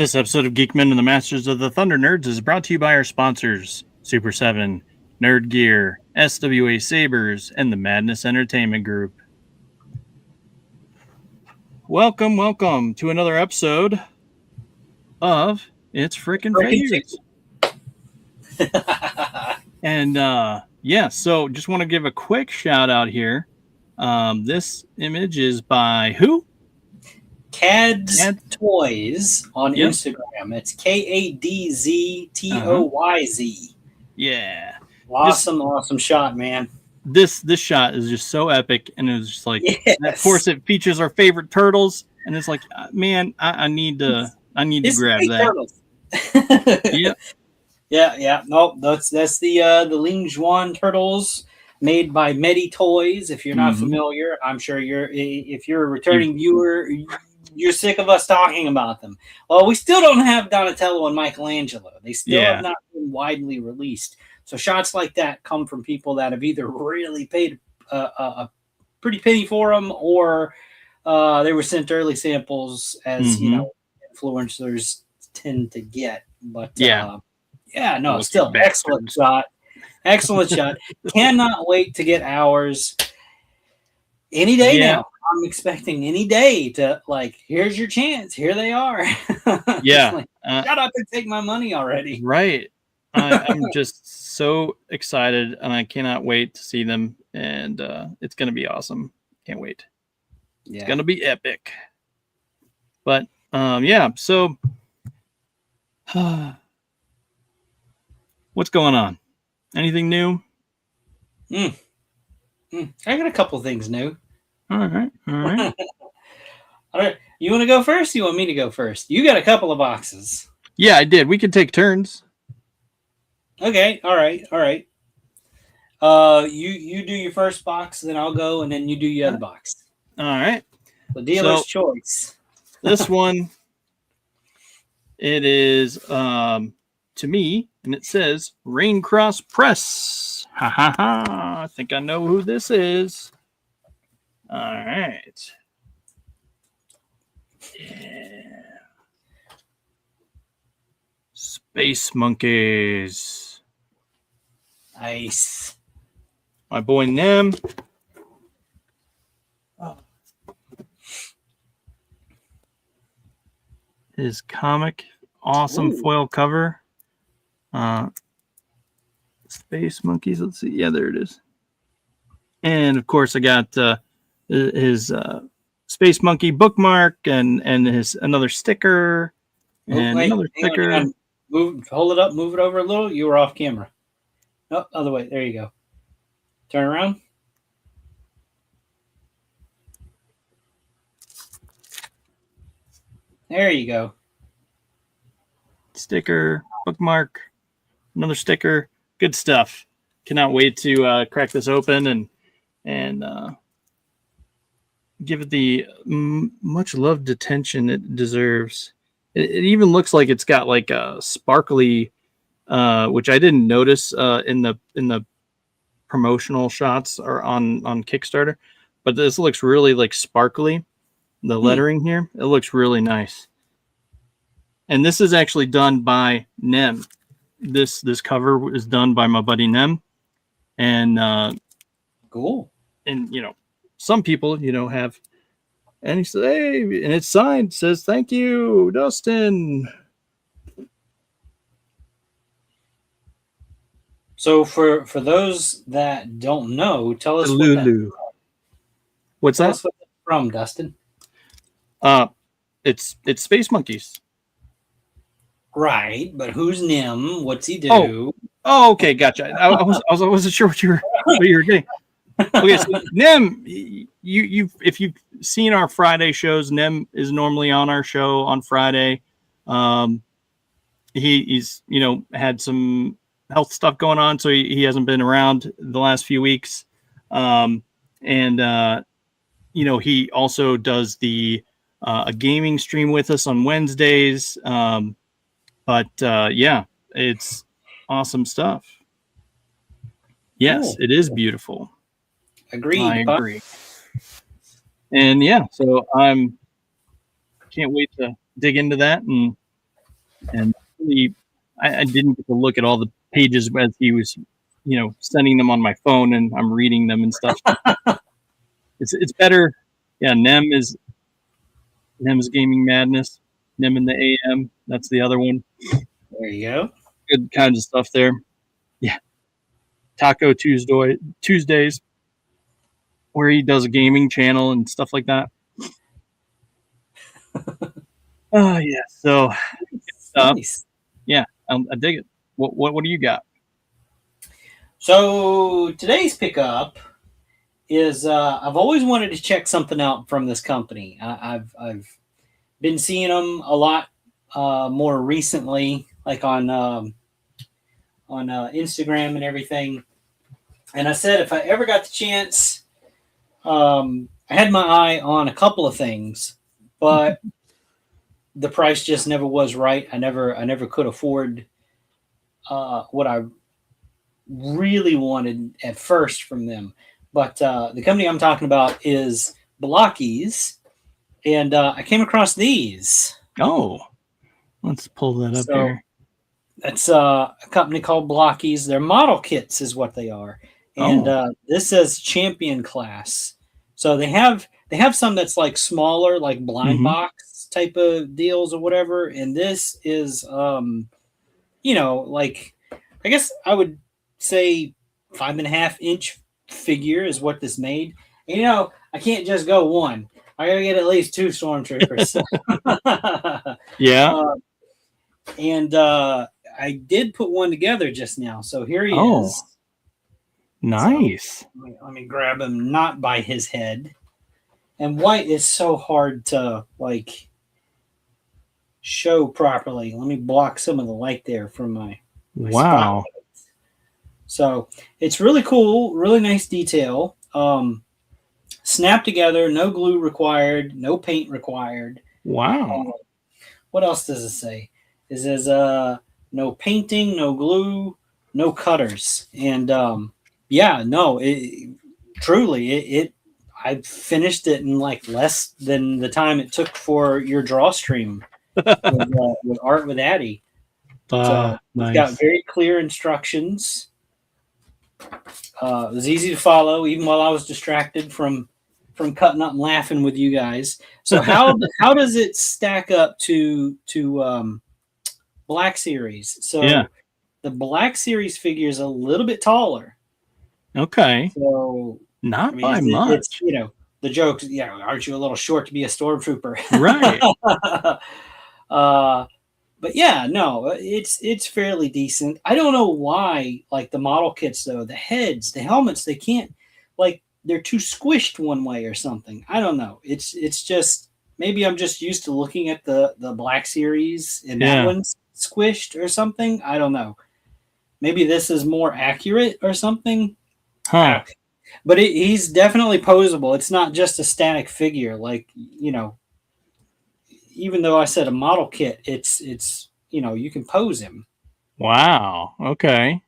This episode of Geek-men and the Masters of the Thunder Nerds is brought to you by our sponsors, Super 7, Nerd Gear, SWA Sabers, and the Madness Entertainment Group. Welcome to another episode of It's Frickin' Favorites. And so just want to give a quick shout out here. This image is by who? Cad's Toys on Instagram. It's KADZTOYZ. Yeah. Awesome shot, man. This shot is just so epic, and it was just like, of course, it features our favorite turtles, and it's like, man, I need to grab that. Yep. Yeah. No, that's the Ling Juan turtles made by Medi Toys. If you're not familiar, I'm sure if you're a returning viewer, you're sick of us talking about them. Well, we still don't have Donatello and Michelangelo. They still have not been widely released. So shots like that come from people that have either really paid a pretty penny for them, or they were sent early samples, as influencers tend to get. But still excellent shot. Excellent shot. Cannot wait to get ours any day now. I'm expecting any day to, here's your chance. Here they are. Yeah. Shut up and take my money already. Right. I'm just so excited, and I cannot wait to see them. And it's going to be awesome. Can't wait. Yeah. It's going to be epic. But, so what's going on? Anything new? I got a couple things new. All right. All right. You want to go first? You want me to go first? You got a couple of boxes. Yeah, I did. We could take turns. Okay. All right. You do your first box, then I'll go, and then you do your other box. All right. The dealer's choice. This one, it is to me, and it says Raincross Press. Ha ha ha! I think I know who this is. All right. Yeah. Space Monkeys. Nice. My boy Nem. His comic. Awesome foil cover. Space Monkeys. Let's see. Yeah, there it is. And of course, I got his Space Monkey bookmark and his another sticker another sticker. Hang on. Hold it up. Move it over a little. You were off camera. Oh, other way. There you go. Turn around. There you go. Sticker, bookmark, another sticker. Good stuff. Cannot wait to crack this open and give it the much loved attention it deserves. It even looks like it's got like a sparkly, which I didn't notice in the promotional shots or on Kickstarter, but this looks really like sparkly. The lettering here, it looks really nice. And this is actually done by Nem. This cover is done by my buddy Nem, and cool. And some people have, and he said, hey, and it's signed, says thank you, Dustin. So for those that don't know, tell us what's that? Tell us what that's from, Dustin. It's Space Monkeys. Right, but who's Nem? What's he do? Oh, okay, gotcha. I wasn't sure what you were getting. Okay, so Nem, if you've seen our Friday shows, Nem is normally on our show on Friday. He's had some health stuff going on, so he hasn't been around the last few weeks. He also does a gaming stream with us on Wednesdays. It's awesome stuff. Yes, cool. It is beautiful. Agreed. I agree. And so I'm can't wait to dig into that and And really, I didn't get to look at all the pages as he was, sending them on my phone, and I'm reading them and stuff. It's better. Yeah, Nem's Gaming Madness, Nem in the AM. That's the other one. There you go. Good kinds of stuff there. Yeah, Taco Tuesdays, where he does a gaming channel and stuff like that. Oh yeah, so nice. Yeah, I dig it. What do you got? So today's pickup is I've always wanted to check something out from this company. I've been seeing them a lot more recently, like on Instagram and everything. And I said if I ever got the chance, I had my eye on a couple of things, but the price just never was right. I never could afford what I really wanted at first from them. But the company I'm talking about is Blockies, and I came across these. Oh, let's pull that up here. That's a company called Blockies. They're model kits is what they are. And this says champion class. So they have some that's like smaller, like blind box type of deals or whatever. And this is, like, I guess I would say 5.5-inch figure is what this made. And, I can't just go one. I gotta get at least 2 stormtroopers. Yeah. And I did put one together just now. So here he is. Nice. So, let me grab him not by his head. And white is so hard to like show properly. Let me block some of the light there from my wow. spotlight. So it's really cool, really nice detail. Snap together, no glue required, no paint required. Wow. What else does it say? It says no painting, no glue, no cutters. And truly, I finished it in like less than the time it took for your draw stream with Art with Addie. So nice. It's got very clear instructions. It was easy to follow, even while I was distracted from cutting up and laughing with you guys. So how does it stack up to Black Series? So the Black Series figure is a little bit taller. Okay. So not by much. It's, the joke, aren't you a little short to be a stormtrooper? Right. But yeah, no, it's fairly decent. I don't know why, like the model kits though, the heads, the helmets, they can't, like, they're too squished one way or something. I don't know. It's just, maybe I'm just used to looking at the Black Series and that one's squished or something. I don't know. Maybe this is more accurate or something. Huh. But he's definitely posable. It's not just a static figure. Like, even though I said a model kit, it's you can pose him. Wow. Okay.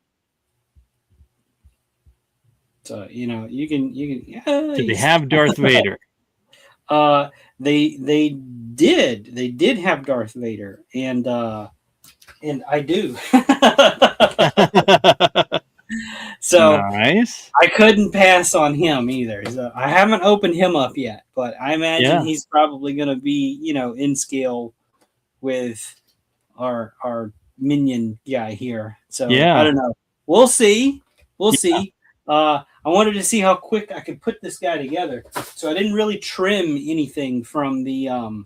So you can. Did they have Darth Vader? They did have Darth Vader, and I do. So nice. I couldn't pass on him either. So I haven't opened him up yet, but I imagine he's probably going to be, in scale with our minion guy here. So I don't know. We'll see. I wanted to see how quick I could put this guy together. So I didn't really trim anything from the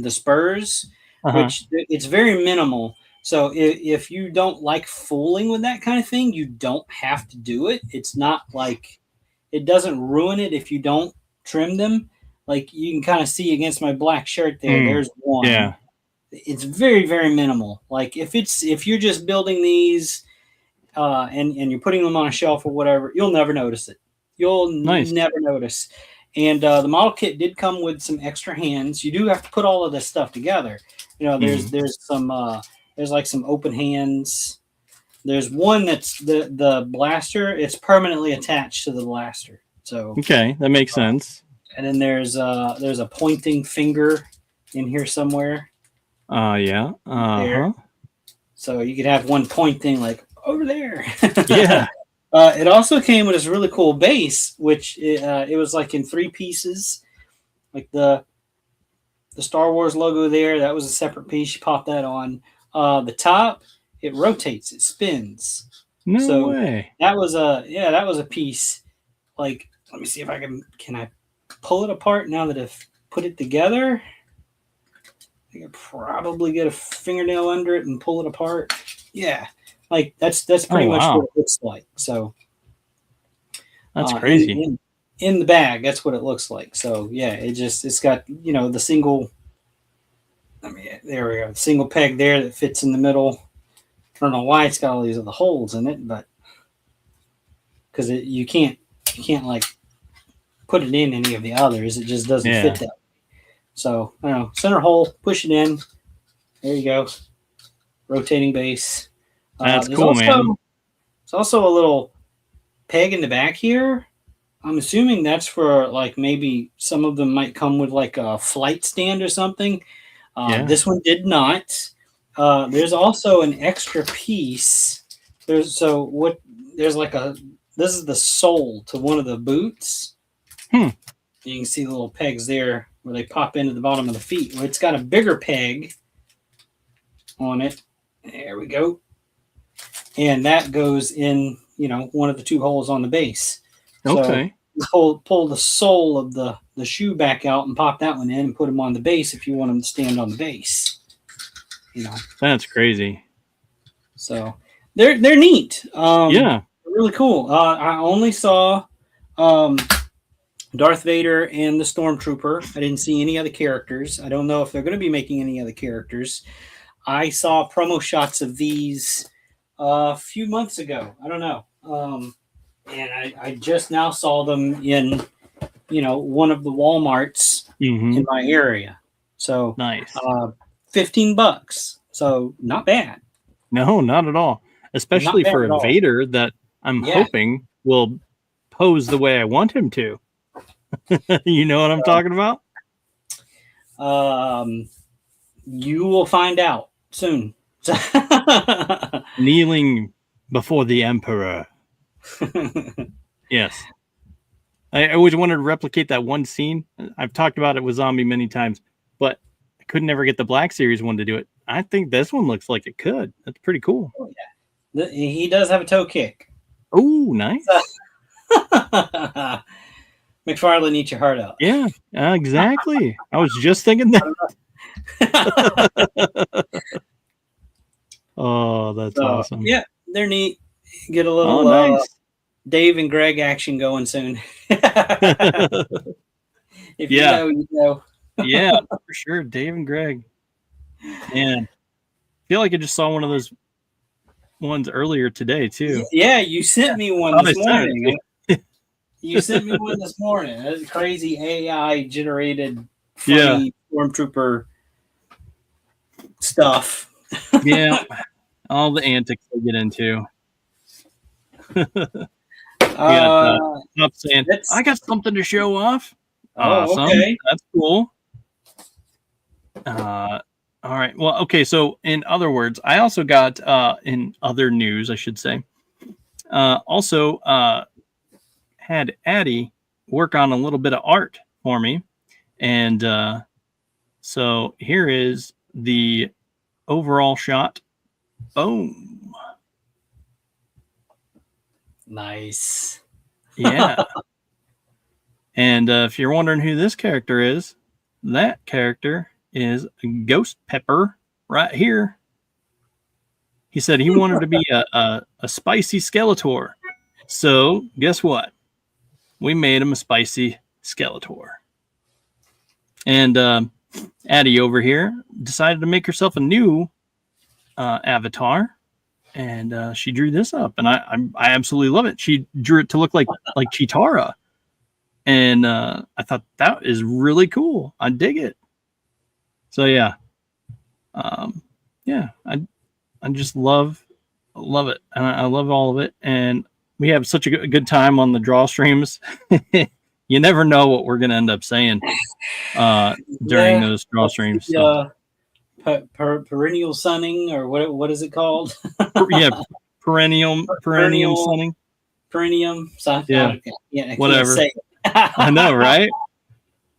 spurs, which it's very minimal. So if you don't like fooling with that kind of thing, you don't have to do it. It's not like it doesn't ruin it if you don't trim them. Like you can kind of see against my black shirt there. There's one. Yeah. It's very, very minimal. Like if you're just building these and you're putting them on a shelf or whatever, you'll never notice it. You'll never notice. And the model kit did come with some extra hands. You do have to put all of this stuff together. There's some. There's like some open hands. There's one that's the blaster. It's permanently attached to the blaster. So okay, that makes sense. And then there's a pointing finger in here somewhere. Yeah. There. So you could have one point thing like over there. Yeah. It also came with this really cool base, which it was like in 3 pieces, like the Star Wars logo there. That was a separate piece. You pop that on. The top, it rotates, it spins. No way. That was a piece. Like, let me see if I can I pull it apart now that I've put it together. I could probably get a fingernail under it and pull it apart. Yeah, like that's pretty much what it looks like. So that's crazy. In the bag, that's what it looks like. So yeah, it's got the single. I mean, there we go. Single peg there that fits in the middle. I don't know why it's got all these other holes in it, but because you can't like put it in any of the others. It just doesn't fit that way. So I don't know. Center hole, push it in. There you go. Rotating base. That's cool, man. There's also a little peg in the back here. I'm assuming that's for like maybe some of them might come with like a flight stand or something. This one did not. There's also an extra piece. This is the sole to one of the boots. You can see the little pegs there where they pop into the bottom of the feet. Well, it's got a bigger peg on it. There we go. And that goes in, one of the 2 holes on the base. Okay. So pull the sole of the shoe back out and pop that one in and put them on the base if you want them to stand on the base. That's crazy. So they're neat. Yeah. Really cool. I only saw Darth Vader and the Stormtrooper. I didn't see any other characters. I don't know if they're going to be making any other characters. I saw promo shots of these a few months ago. I don't know. And I just now saw them in, one of the Walmarts in my area. So nice. $15. So not bad. No, not at all. Especially for a Vader that I'm hoping will pose the way I want him to. You know what I'm talking about? You will find out soon. Kneeling before the Emperor. Yes. I always wanted to replicate that one scene. I've talked about it with Zombie many times, but I could never get the Black Series one to do it. I think this one looks like it could. That's pretty cool. Oh, yeah. He does have a toe kick. Oh, nice. McFarlane, eat your heart out. Yeah, exactly. I was just thinking that. Oh, that's awesome. Yeah, they're neat. Get a little nice. Dave and Greg action going soon. If you know, you know. Yeah, for sure. Dave and Greg. Man, I feel like I just saw one of those ones earlier today, too. Yeah, you sent me one this morning. You sent me one this morning. That's crazy AI-generated funny Stormtrooper stuff. Yeah, all the antics they get into. Up saying, I got something to show off. Awesome. Okay. That's cool. All right. Well, okay. So in other words, I also got in other news, I should say, also had Addie work on a little bit of art for me. And so here is the overall shot. Boom. Nice. Yeah. And if you're wondering who this character is, that character is Ghost Pepper right here. He said he wanted to be a spicy Skeletor. So guess what? We made him a spicy Skeletor. And Addie over here decided to make herself a new avatar. And she drew this up, and I absolutely love it. She drew it to look like Cheetara, and I thought that is really cool. I dig it. So yeah, I just love it, and I love all of it. And we have such a good time on the draw streams. You never know what we're gonna end up saying during those draw streams. The perennial sunning, or what is it called? Yeah, perennium sunning. Perennium. So, Yeah, I can't whatever. say it. I know, right?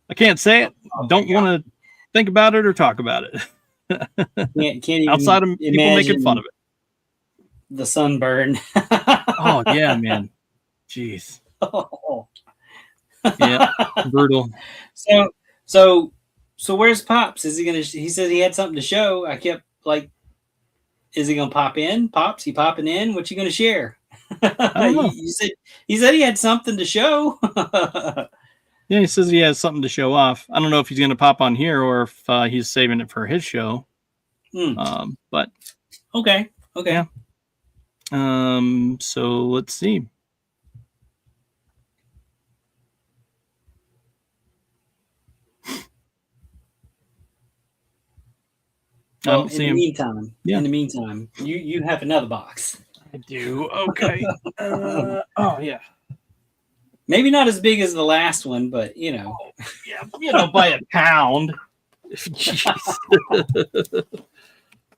I can't say it. Oh, Don't want to think about it or talk about it. Can't even Outside of people making fun of it. The sunburn. Oh yeah, man. Jeez. Oh. Yeah, brutal. So where's Pops? Is he gonna? He said he had something to show. I kept like, is he gonna pop in? Pops, he popping in? What you gonna share? I don't know. He said he had something to show. Yeah, he says he has something to show off. I don't know if he's gonna pop on here or if he's saving it for his show. But okay. Yeah. So let's see. Well, in the meantime, you have another box. I do. Okay. Oh yeah. Maybe not as big as the last one, but yeah, by a pound.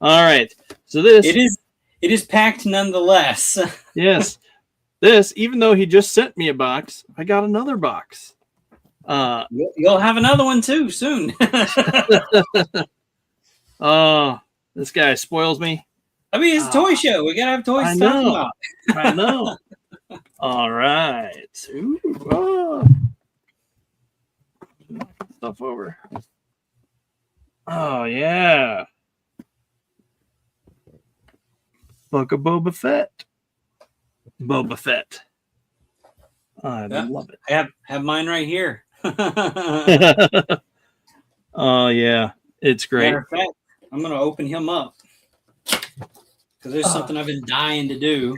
All right. So it is packed nonetheless. Yes. This, even though he just sent me a box, I got another box. You'll have another one too soon. This guy spoils me. I mean, it's a toy show. We gotta have toys to talk about. I know. All right. Ooh, stuff over. Oh yeah. Book of Boba Fett. I love it. I have mine right here. Oh yeah, it's great. Matter of fact, I'm gonna open him up because there's something I've been dying to do.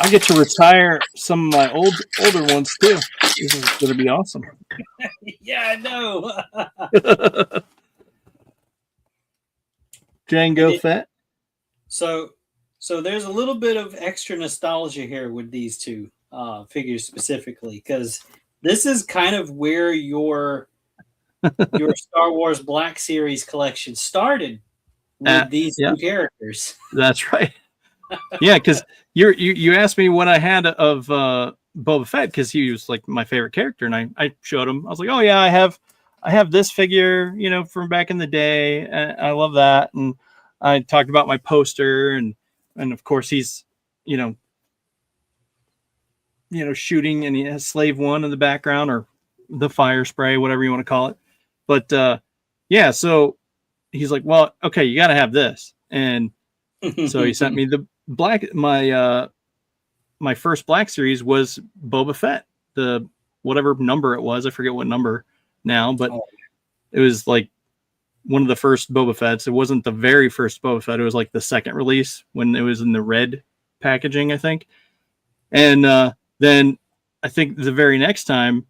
I get to retire some of my older ones too. This is gonna be awesome. Yeah, I know. Jango Fett. So there's a little bit of extra nostalgia here with these two figures specifically, because this is kind of where your Star Wars Black Series collection started with these two characters. That's right. Yeah, because you asked me what I had of Boba Fett, because he was like my favorite character, and I showed him. I was like, oh yeah, I have this figure, from back in the day, and I love that. And I talked about my poster, and of course he's shooting, and he has Slave One in the background, or the fire spray, whatever you want to call it. But yeah, so he's like, well, okay, you got to have this, and so he sent me the black. My first Black Series was Boba Fett, the whatever number it was. I forget what number now, but it was like one of the first Boba Fett's. It wasn't the very first Boba Fett. It was like the second release when it was in the red packaging, I think. And then I think the very next time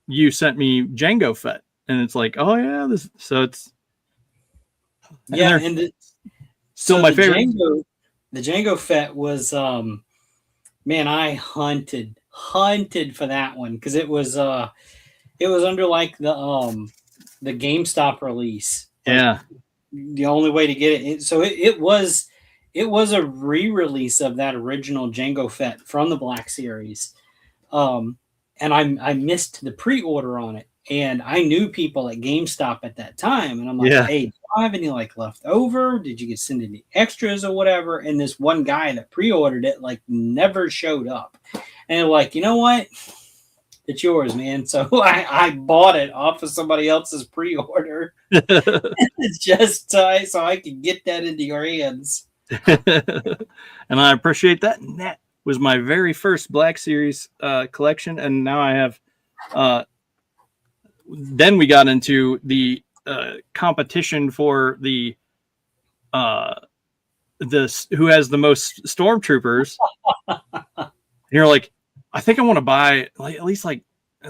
you sent me Jango Fett, and it's like, oh yeah, so it's and still my favorite. The Jango Fett was man, I hunted for that one because it was under like the GameStop release. Yeah, the only way to get it. So it was a re-release of that original Jango Fett from the Black Series, and I missed the pre-order on it, and I knew people at GameStop at that time, and I'm like, hey, do you have any like left over? Did you send any extras or whatever? And this one guy that pre-ordered it like never showed up, and they're like, you know what? It's yours, man. So I bought it off of somebody else's pre-order. It's just so I could get that into your hands. And I appreciate that. And that was my very first Black Series collection. And now I have then we got into the competition for the who has the most stormtroopers. And you're like, I think I want to buy like at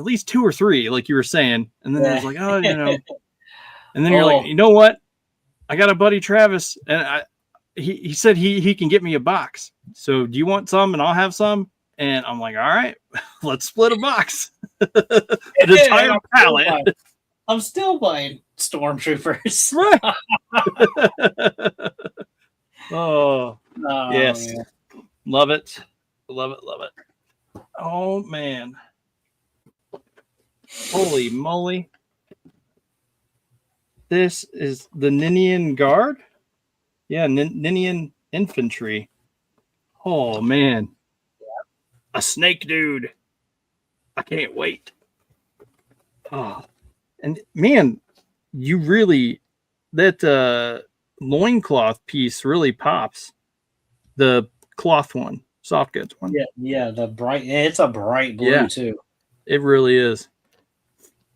least 2 or 3, like you were saying. And then there's like, oh, and then you're like, you know what? I got a buddy Travis, and he said he can get me a box. So do you want some? And I'll have some. And I'm like, all right, let's split a box. An entire pallet. I'm still buying Stormtroopers. Right. Oh, yes. Man. Love it. Love it. Love it. Oh, man. Holy moly. This is the Ninian Guard? Yeah, Ninian Infantry. Oh, man. A snake dude. I can't wait. Oh, and man, you really, that loincloth piece really pops. The cloth one, soft goods one. Yeah, it's a bright blue too. It really is.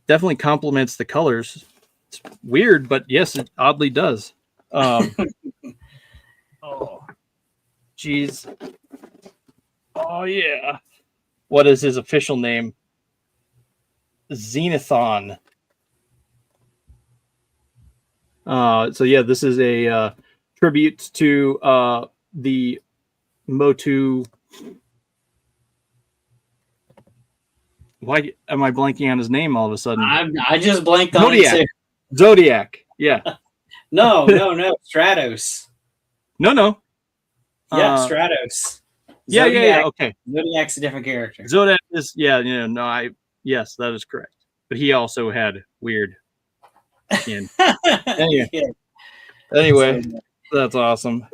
Definitely complements the colors. It's weird, but yes, it oddly does. Oh, geez. Oh, yeah. What is his official name? Xenothon. So yeah, this is a tribute to the Motu. Why am I blanking on his name all of a sudden? I just blanked on it too. Zodiac. Yeah. No. Stratos. No. Yeah, Stratos. Zodiac. Yeah. Okay. Zodiac's a different character. Zodiac is yes, that is correct. But he also had weird skin. Anyway, that's awesome.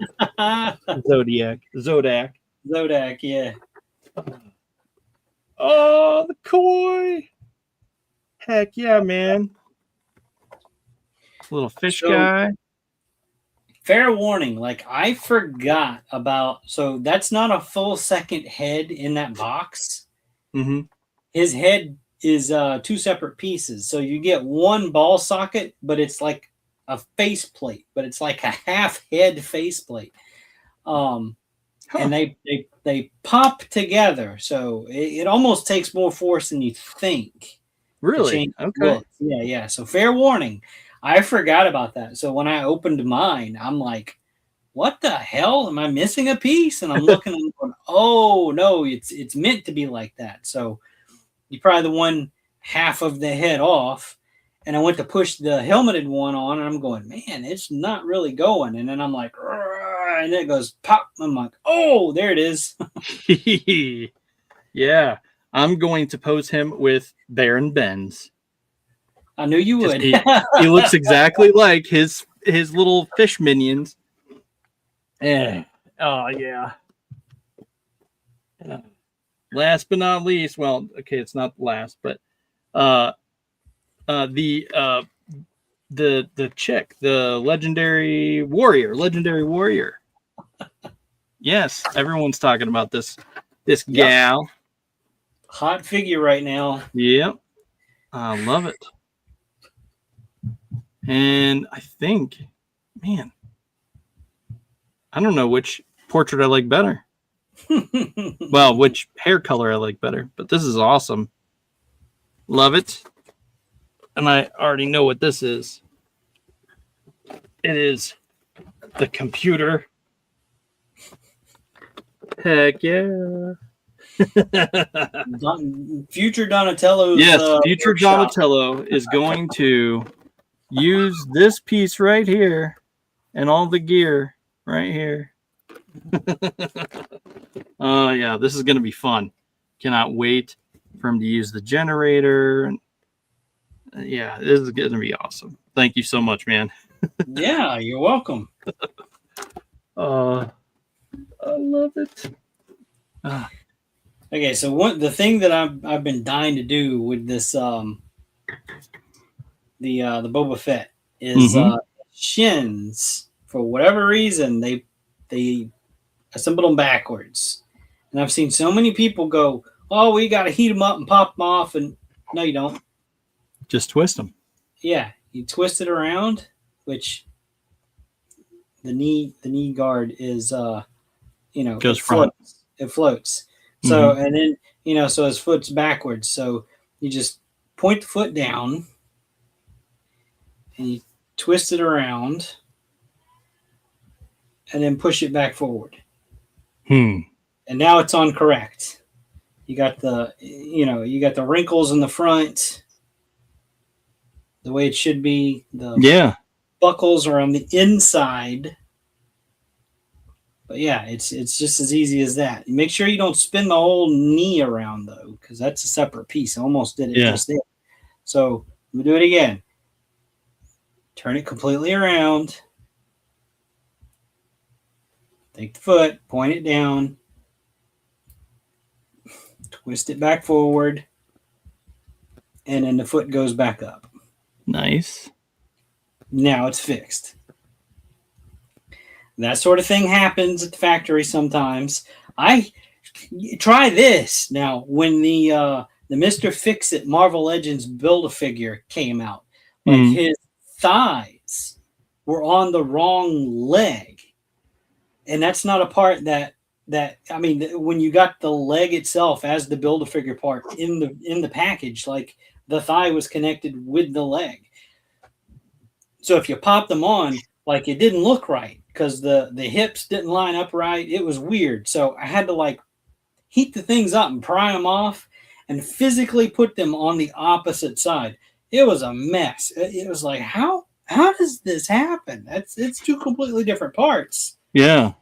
Zodiac, yeah. Oh, the koi. Heck yeah, man. Little fish guy. Fair warning, like I forgot about, so that's not a full second head in that box. Mm-hmm. His head is 2 separate pieces. So you get one ball socket, but it's like a faceplate, but it's like a half head faceplate. And they pop together. So it almost takes more force than you think. Really? Okay. Yeah. So fair warning. I forgot about that. So when I opened mine, I'm like, what the hell? Am I missing a piece? And I'm looking and going, oh no, it's meant to be like that. So you probably the one half of the head off. And I went to push the helmeted one on, and I'm going, man, it's not really going. And then I'm like, and then it goes pop. I'm like, oh, there it is. Yeah. I'm going to pose him with Baron Benz. I knew you would. He looks exactly like his little fish minions. Oh, yeah. Last but not least, well, okay, it's not last, but the chick, the legendary warrior. Yes, everyone's talking about this gal. Hot figure right now. Yep. I love it. And I think, man, I don't know which portrait I like better. Well, which hair color I like better, but this is awesome. Love it. And I already know what this is. It is the computer. Heck yeah. Future Donatello. Yes, future Donatello is going to use this piece right here and all the gear right here. Oh, yeah, this is going to be fun. Cannot wait for him to use the generator. And yeah, this is going to be awesome. Thank you so much, man. Yeah, you're welcome. I love it. Okay, so the thing that I've been dying to do with this the Boba Fett is shins. For whatever reason, they assembled them backwards, and I've seen so many people go, "Oh, we got to heat them up and pop them off," and no, you don't. Just twist them. Yeah, you twist it around, which the knee guard is goes front. It floats. So and then so his foot's backwards. So you just point the foot down and you twist it around and then push it back forward. And now it's on correct. You got the wrinkles in the front, the way it should be. The buckles are on the inside. But yeah, it's just as easy as that. Make sure you don't spin the whole knee around though, because that's a separate piece. I almost did it just there. So we'll do it again. Turn it completely around. Take the foot, point it down, twist it back forward, and then the foot goes back up. Nice. Now it's fixed. That sort of thing happens at the factory sometimes. I try this now. When the Mr. Fix-It Marvel Legends Build-A-Figure came out, like his thighs were on the wrong leg, and that's not a part that I mean, when you got the leg itself as the Build-A-Figure part in the package, like the thigh was connected with the leg. So if you pop them on, like it didn't look right because the hips didn't line up right. It was weird. So I had to like heat the things up and pry them off and physically put them on the opposite side. It was a mess. It was like, how does this happen? It's two completely different parts. Yeah.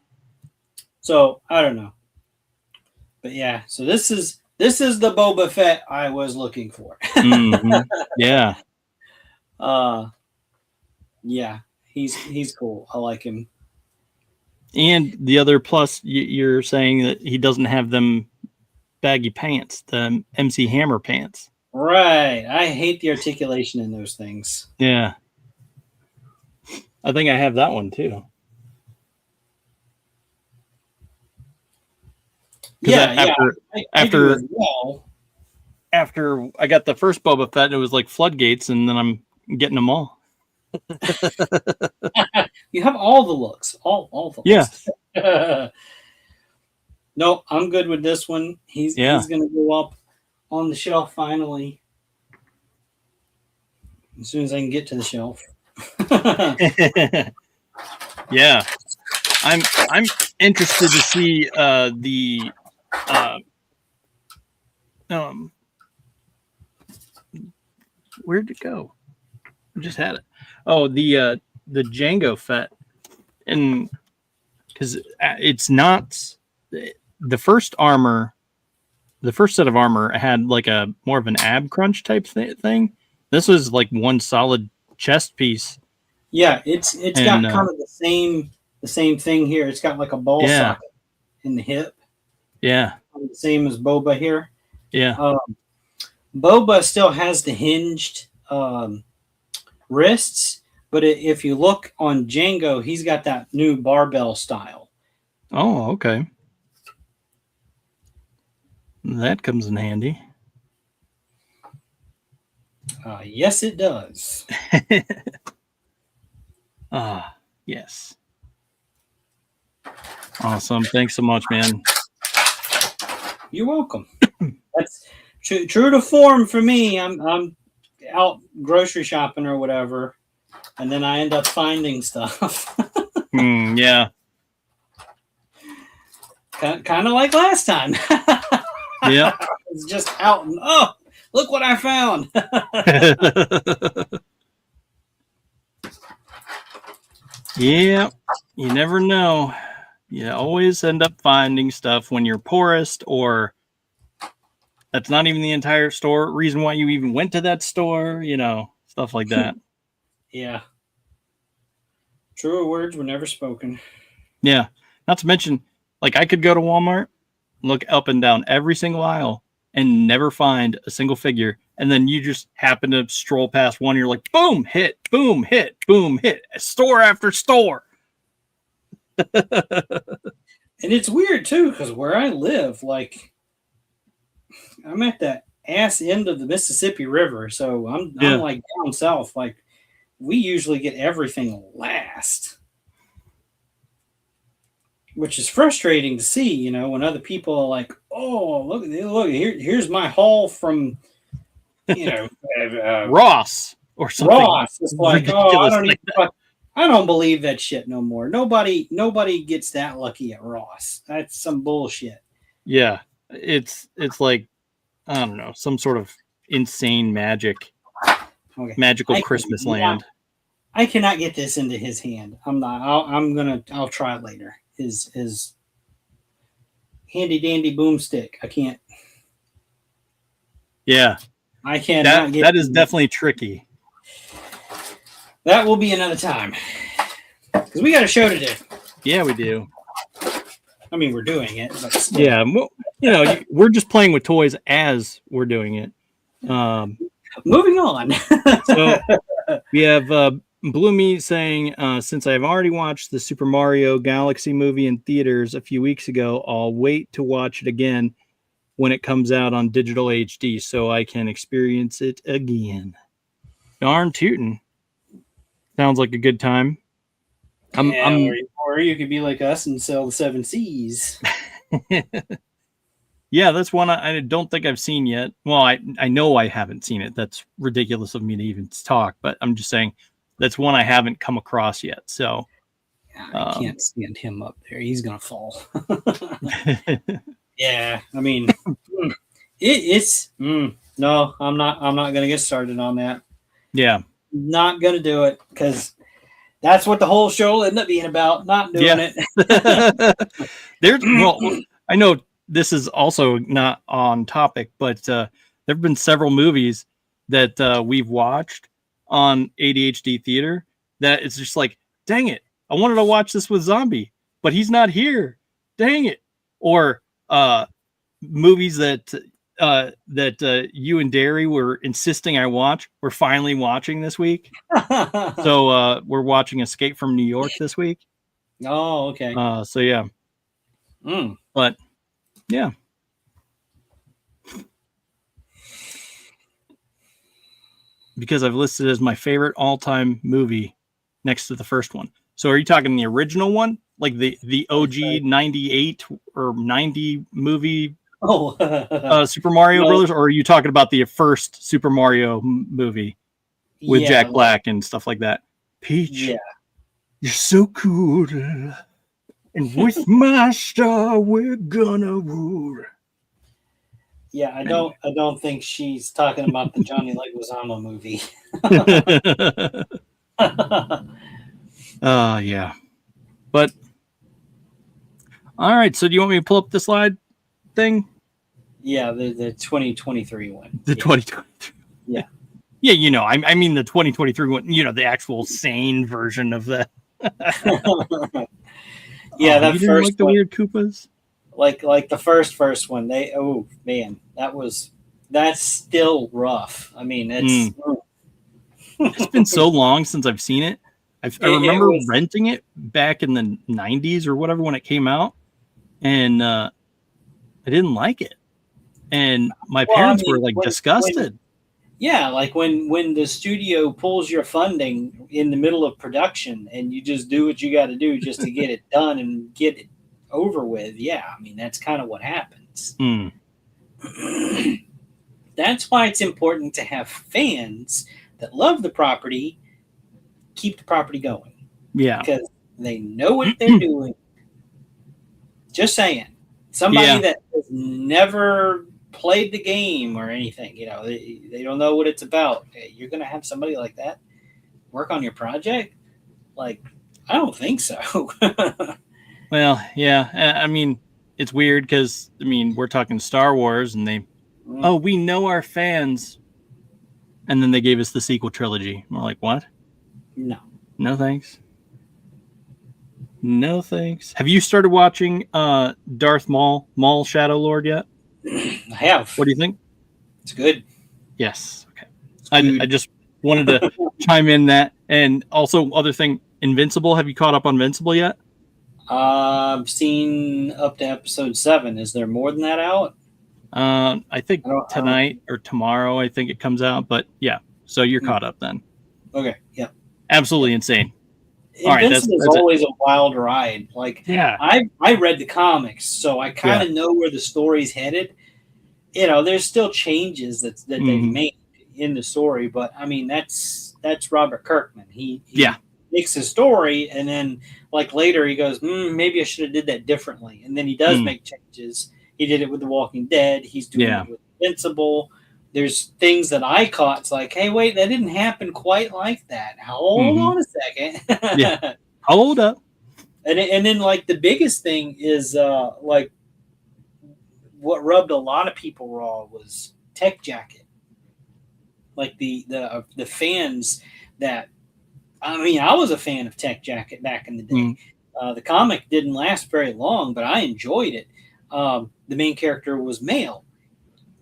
So I don't know. But yeah, so this is the Boba Fett I was looking for. Yeah. Yeah, he's cool. I like him. And the other plus, you're saying that he doesn't have them baggy pants, the MC Hammer pants. Right. I hate the articulation in those things. Yeah. I think I have that one too. Yeah. After I got the first Boba Fett, it was like floodgates, and then I'm getting them all. You have all the looks. All the looks. Yeah. No, I'm good with this one. He's going to go up on the shelf finally. As soon as I can get to the shelf. Yeah. I'm interested to see where'd it go? I just had it. Oh, the Jango Fett, and because it's not the first armor, the first set of armor had like a more of an ab crunch type thing. This was like one solid chest piece. Yeah, it's got kind of the same thing here. It's got like a ball socket in the hip. Yeah, the same as Boba here. Yeah, Boba still has the hinged wrists, but if you look on Jango, he's got that new barbell style. Oh, okay. That comes in handy. Yes, it does. Yes. Awesome. Thanks so much, man. You're welcome. That's true to form for me. I'm out grocery shopping or whatever, and then I end up finding stuff. Yeah. Kind of like last time. Yeah. It's just out and look what I found. Yeah, you never know. You always end up finding stuff when you're poorest, or that's not even the entire reason why you even went to that store, stuff like that. Yeah. Truer words were never spoken. Yeah. Not to mention, like, I could go to Walmart, look up and down every single aisle, and never find a single figure. And then you just happen to stroll past one, you're like, boom, hit, boom, hit, boom, hit, store after store. And it's weird too, because where I live, like, I'm at the ass end of the Mississippi River, so I'm like down south. Like, we usually get everything last, which is frustrating to see. When other people are like, "Oh, look here's my haul from, Ross or something." Ross. It's like, I don't believe that shit no more. Nobody gets that lucky at Ross. That's some bullshit. Yeah. it's like, I don't know, some sort of insane magical Christmas land. I cannot get this into his hand. I'm not. I'll try it later. His handy dandy boomstick. I can't. Yeah, I cannot get that is definitely tricky. That will be another time because we got a show to do. Yeah, we do. I mean, we're doing it, but still. Yeah, we're just playing with toys as we're doing it. Moving on. So we have Bloomy saying, since I've already watched the Super Mario Galaxy movie in theaters a few weeks ago, I'll wait to watch it again when it comes out on digital HD so I can experience it again. Darn tootin'. Sounds like a good time. Or you could be like us and sell the 7 Seas. Yeah, that's one I don't think I've seen yet. Well, I know I haven't seen it. That's ridiculous of me to even talk, but I'm just saying that's one I haven't come across yet. So I can't stand him up there. He's gonna fall. Yeah, I mean, it's no. I'm not gonna get started on that. Yeah, not gonna do it because that's what the whole show will end up being about. Not doing it. I know this is also not on topic, but there have been several movies that we've watched on ADHD Theater that it's just like, dang it, I wanted to watch this with Zombie, but he's not here. Dang it. Or movies that you and Derry were insisting I watch, we're finally watching this week. So we're watching Escape from New York this week. Oh, okay. So yeah. But yeah. Because I've listed as my favorite all-time movie next to the first one. So are you talking the original one? Like the OG 98 or 90 movie Super Mario Brothers? Or are you talking about the first Super Mario movie with Jack Black and stuff like that? Peach, you're so cool. And with my star, we're gonna rule. Yeah, I don't think she's talking about the Johnny Leguizamo movie. Yeah. But all right, so do you want me to pull up the slide thing? Yeah, the 2023 one. The 2023. Yeah. Yeah, I mean the 2023 one, the actual sane version of that. Yeah, that first like the one, weird Koopas. Like the first one, that's still rough. I mean, it's been so long since I've seen it. I remember renting it back in the 90s or whatever when it came out, and I didn't like it. And my parents were like disgusted. When the studio pulls your funding in the middle of production and you just do what you got to do just to get it done and get it over with. Yeah, I mean, that's kind of what happens. That's why it's important to have fans that love the property keep the property going. Yeah. Because they know what they're doing. Just saying. Somebody that has never played the game or anything, they don't know what it's about. You're going to have somebody like that work on your project? Like, I don't think so. Well, yeah. I mean, it's weird because, we're talking Star Wars and we know our fans. And then they gave us the sequel trilogy. We're like, what? No. No, thanks. No, thanks. Have you started watching Darth Maul Shadow Lord yet? I have. What do you think? It's good. Yes. Okay. I just wanted to chime in that. And also, other thing, Invincible. Have you caught up on Invincible yet? I've seen up to episode 7. Is there more than that out? I think tonight or tomorrow, I think it comes out. But yeah, so you're caught up then. Okay. Yeah. Absolutely insane. Invincible is always a wild ride. Like, yeah, I read the comics, so I kind of know where the story's headed. There's still changes that they made in the story, but I mean that's Robert Kirkman. He makes his story, and then like later he goes, maybe I should have did that differently, and then he does make changes, He did it with The Walking Dead. He's doing it with Invincible. There's things that I caught. It's like, hey, wait, that didn't happen quite like that. Hold on a second. Yeah. Hold up. And then like the biggest thing is like what rubbed a lot of people raw was Tech Jacket. Like the fans that, I mean, I was a fan of Tech Jacket back in the day. The comic didn't last very long, but I enjoyed it. The main character was male.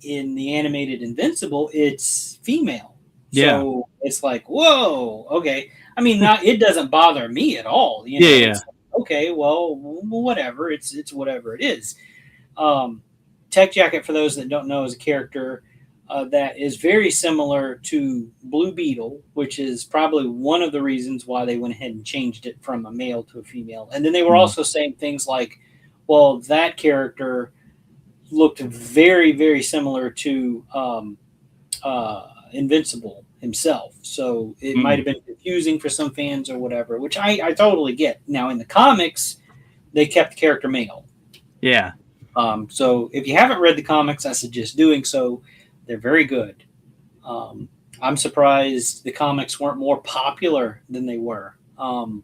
In the animated Invincible, it's female. So it's like, whoa, okay. I mean, it doesn't bother me at all. You know, it's like, okay, well, whatever. It's whatever it is. Tech Jacket, for those that don't know, is a character that is very similar to Blue Beetle, which is probably one of the reasons why they went ahead and changed it from a male to a female. And then they were also saying things like, well, that character looked very, very similar to Invincible himself. So it might have been confusing for some fans or whatever, which I totally get. Now, in the comics, they kept the character male. Yeah. So if you haven't read the comics, I suggest doing so. They're very good. I'm surprised the comics weren't more popular than they were.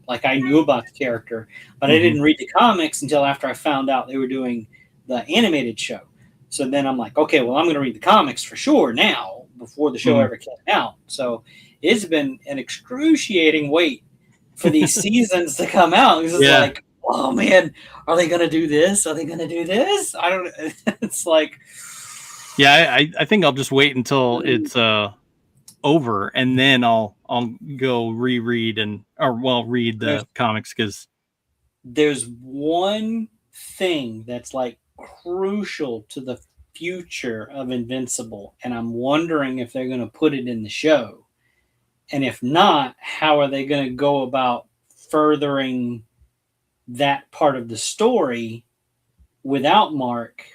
Like I knew about the character, but I didn't read the comics until after I found out they were doing the animated show. So then I'm like, okay, well, I'm going to read the comics for sure now before the show ever came out. So it's been an excruciating wait for these seasons to come out. It's like, oh man, are they going to do this? Are they going to do this? I don't know. It's like, yeah, I think I'll just wait until it's over, and then I'll go reread read the comics, because there's one thing that's like crucial to the future of Invincible, and I'm wondering if they're going to put it in the show, and if not, how are they going to go about furthering that part of the story without Mark,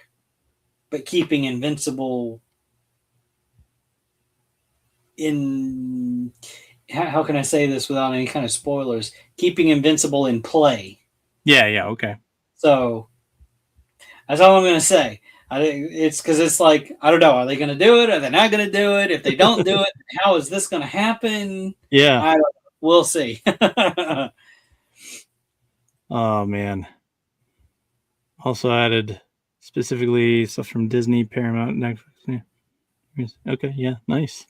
but keeping Invincible in, how can I say this without any kind of spoilers? Keeping Invincible in play. Yeah, okay. So that's all I'm going to say. It's because it's like, I don't know. Are they going to do it? Are they not going to do it? If they don't do it, how is this going to happen? Yeah. I don't know. We'll see. Oh, man. Also added specifically stuff from Disney, Paramount, Netflix. Yeah. Okay, yeah, nice.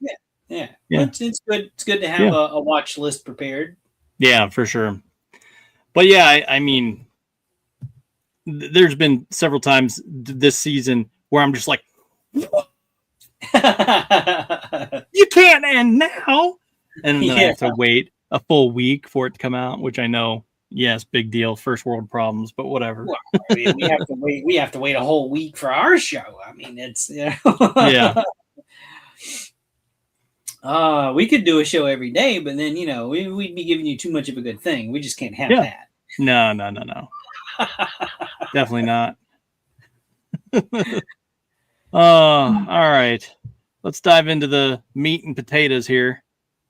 Yeah. It's good. It's good to have a watch list prepared. Yeah, for sure. But yeah, I mean, there's been several times this season where I'm just like, you can't end now. And then I have to wait a full week for it to come out, which I know, yes, big deal, first world problems, but whatever. Well, I mean, we have to wait a whole week for our show. I mean, it's yeah. We could do a show every day, but then we'd be giving you too much of a good thing. We just can't have that. No. Definitely not. All right. Let's dive into the meat and potatoes here.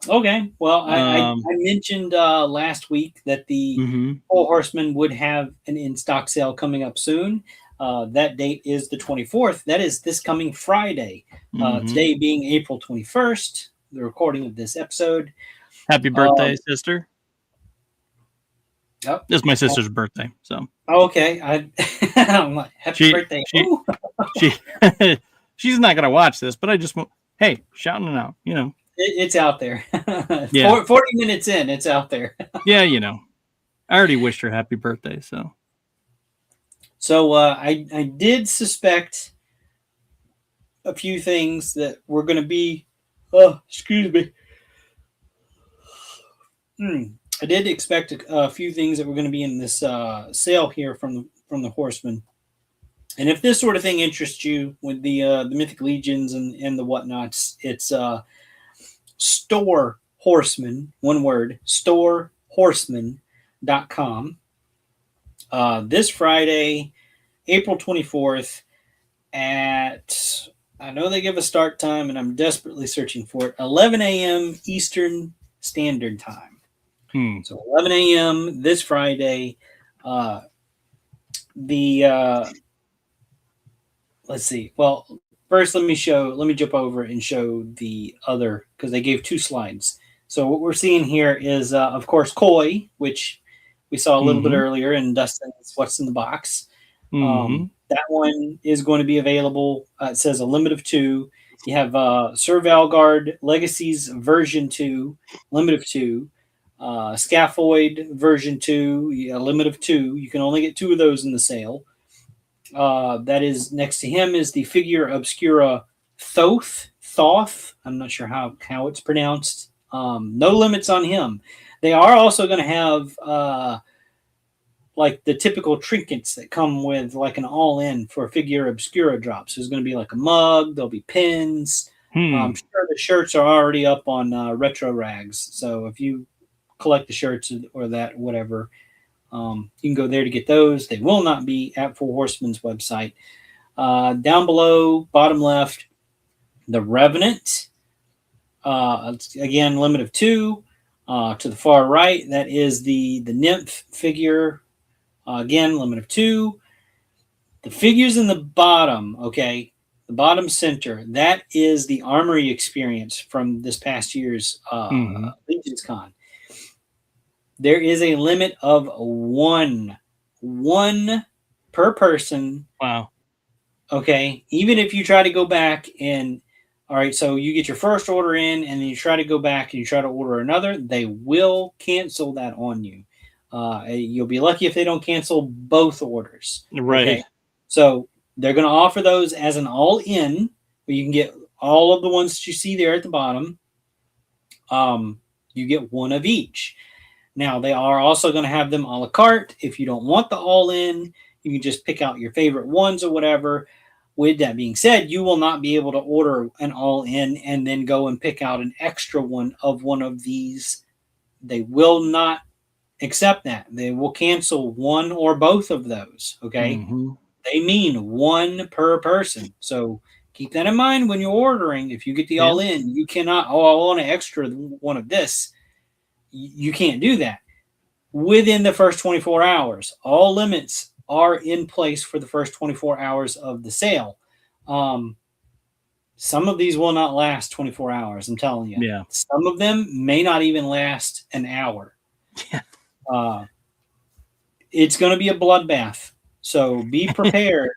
Okay. Well, I mentioned last week that the Four Horsemen would have an in-stock sale coming up soon. That date is the 24th. That is this coming Friday. Today being April 21st, the recording of this episode. Happy birthday, sister. Yep. It's my sister's birthday, so. Okay. I'm like, happy birthday. She's not going to watch this, but I just want, hey, shouting it out, It's out there. 40 minutes in, it's out there. Yeah, I already wished her happy birthday, so. So I did suspect a few things that were going to be, excuse me. I did expect a few things that were going to be in this sale here from the Horsemen. And if this sort of thing interests you with the Mythic Legions and the whatnots, it's Store Horseman, one word, storehorseman.com. This Friday, April 24th at, I know they give a start time and I'm desperately searching for it, 11 a.m. Eastern Standard Time. So 11 a.m. this Friday. The let's see. Well, first let me jump over and show the other, because they gave 2 slides. So what we're seeing here is, of course, Koi, which we saw a little bit earlier in Dustin's What's in the Box. That one is going to be available. It says a limit of 2. You have Sir Valgard Legacies version 2, limit of 2. Scaphoid version 2, a limit of 2. You can only get 2 of those in the sale. That is, next to him is the figure Obscura Thoth. I'm not sure how it's pronounced. No limits on him. They are also going to have like the typical trinkets that come with like an all-in for figure Obscura drops. There's going to be like a mug. There'll be pins. I'm sure the shirts are already up on Retro Rags. So if you collect the shirts or that, whatever, you can go there to get those. They will not be at Four Horsemen's website. Down below, bottom left, the Revenant. Again, limit of 2. To the far right, that is the Nymph figure. Again, limit of 2. The figures in the bottom, okay, the bottom center, that is the Armory experience from this past year's Legion's Con. There is a limit of 1 per person. Wow. Okay. Even if you try to go back and, all right, so you get your first order in and then you try to go back and you try to order another, they will cancel that on you. You'll be lucky if they don't cancel both orders. Right. Okay? So they're going to offer those as an all-in, where you can get all of the ones that you see there at the bottom. You get 1 of each. Now, they are also going to have them a la carte. If you don't want the all-in, you can just pick out your favorite ones or whatever. With that being said, you will not be able to order an all-in and then go and pick out an extra one of these. They will not accept that. They will cancel 1 or both of those, okay? They mean 1 per person. So keep that in mind when you're ordering. If you get the all-in, you cannot, I want an extra one of this. You can't do that. Within the first 24 hours, all limits are in place for the first 24 hours of the sale. Some of these will not last 24 hours, I'm telling you. Yeah. Some of them may not even last an hour. Yeah. It's going to be a bloodbath. So be prepared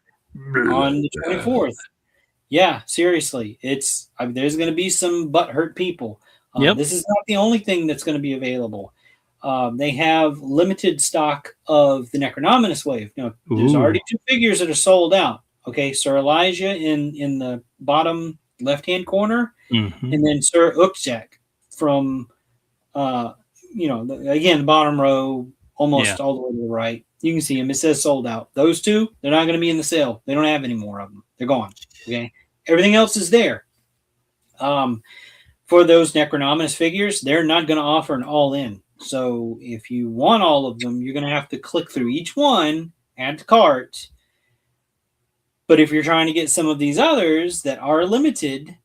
on the 24th. Yeah, seriously. There's going to be some butthurt people. This is not the only thing that's going to be available. They have limited stock of the Necronominous Wave. Now, there's already 2 figures that are sold out. Okay, Sir Elijah in the bottom left-hand corner, and then Sir Ukjak from, again, the bottom row, almost all the way to the right. You can see him. It says sold out. Those 2, they're not going to be in the sale. They don't have any more of them. They're gone. Okay, everything else is there. For those Necronominous figures, they're not going to offer an all-in. So if you want all of them, you're going to have to click through each one, add to cart. But if you're trying to get some of these others that are limited,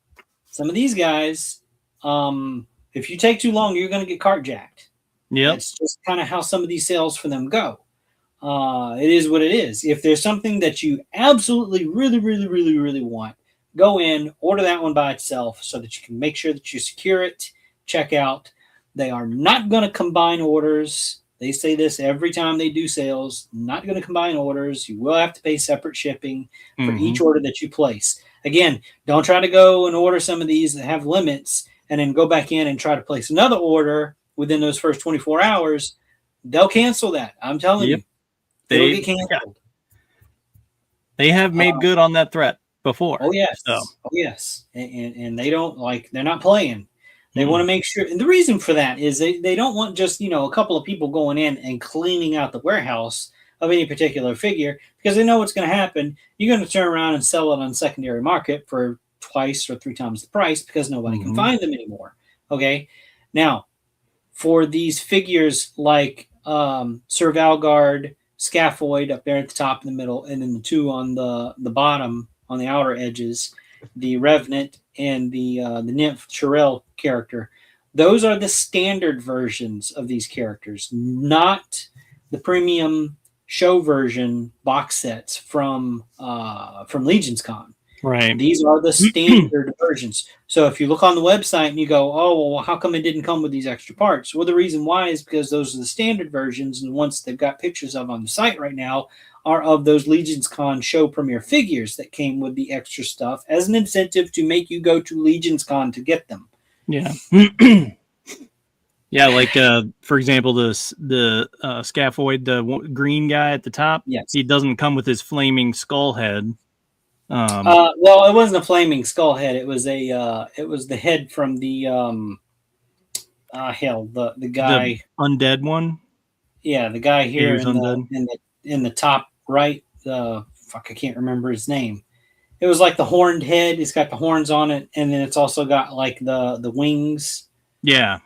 some of these guys, if you take too long, you're going to get cart jacked. Yeah, it's just kind of how some of these sales for them go. It is what it is. If there's something that you absolutely, really, really, really, really want, go in, order that one by itself so that you can make sure that you secure it, check out. They are not going to combine orders. They say this every time they do sales, not going to combine orders. You will have to pay separate shipping for each order that you place. Again, don't try to go and order some of these that have limits and then go back in and try to place another order within those first 24 hours. They'll cancel that. I'm telling you. It'll get canceled. They have made good on that threat before. Oh, yes. So. Oh, yes. And they don't, they're not playing. They want to make sure, and the reason for that is they don't want just, a couple of people going in and cleaning out the warehouse of any particular figure, because they know what's going to happen. You're going to turn around and sell it on secondary market for 2 or 3 times the price because nobody can find them anymore. Okay. Now, for these figures like Sir Valgard, Scaphoid up there at the top in the middle, and then the 2 on the bottom on the outer edges, the Revenant and the Nymph Shirel character. Those are the standard versions of these characters, not the premium show version box sets from Legion's Con. Right. These are the standard versions. So if you look on the website and you go, oh, well, how come it didn't come with these extra parts? Well, the reason why is because those are the standard versions, and once they've got pictures of on the site right now are of those Legion's Con show premiere figures that came with the extra stuff as an incentive to make you go to Legion's Con to get them. Yeah. Yeah, like for example, the scaphoid, the green guy at the top. Yes, he doesn't come with his flaming skull head. Well, it wasn't a flaming skull head. It was the head from the the guy, the undead one. Yeah, the guy here in the top right. I can't remember his name. It was like the horned head. It's got the horns on it, and then it's also got like the wings. Yeah.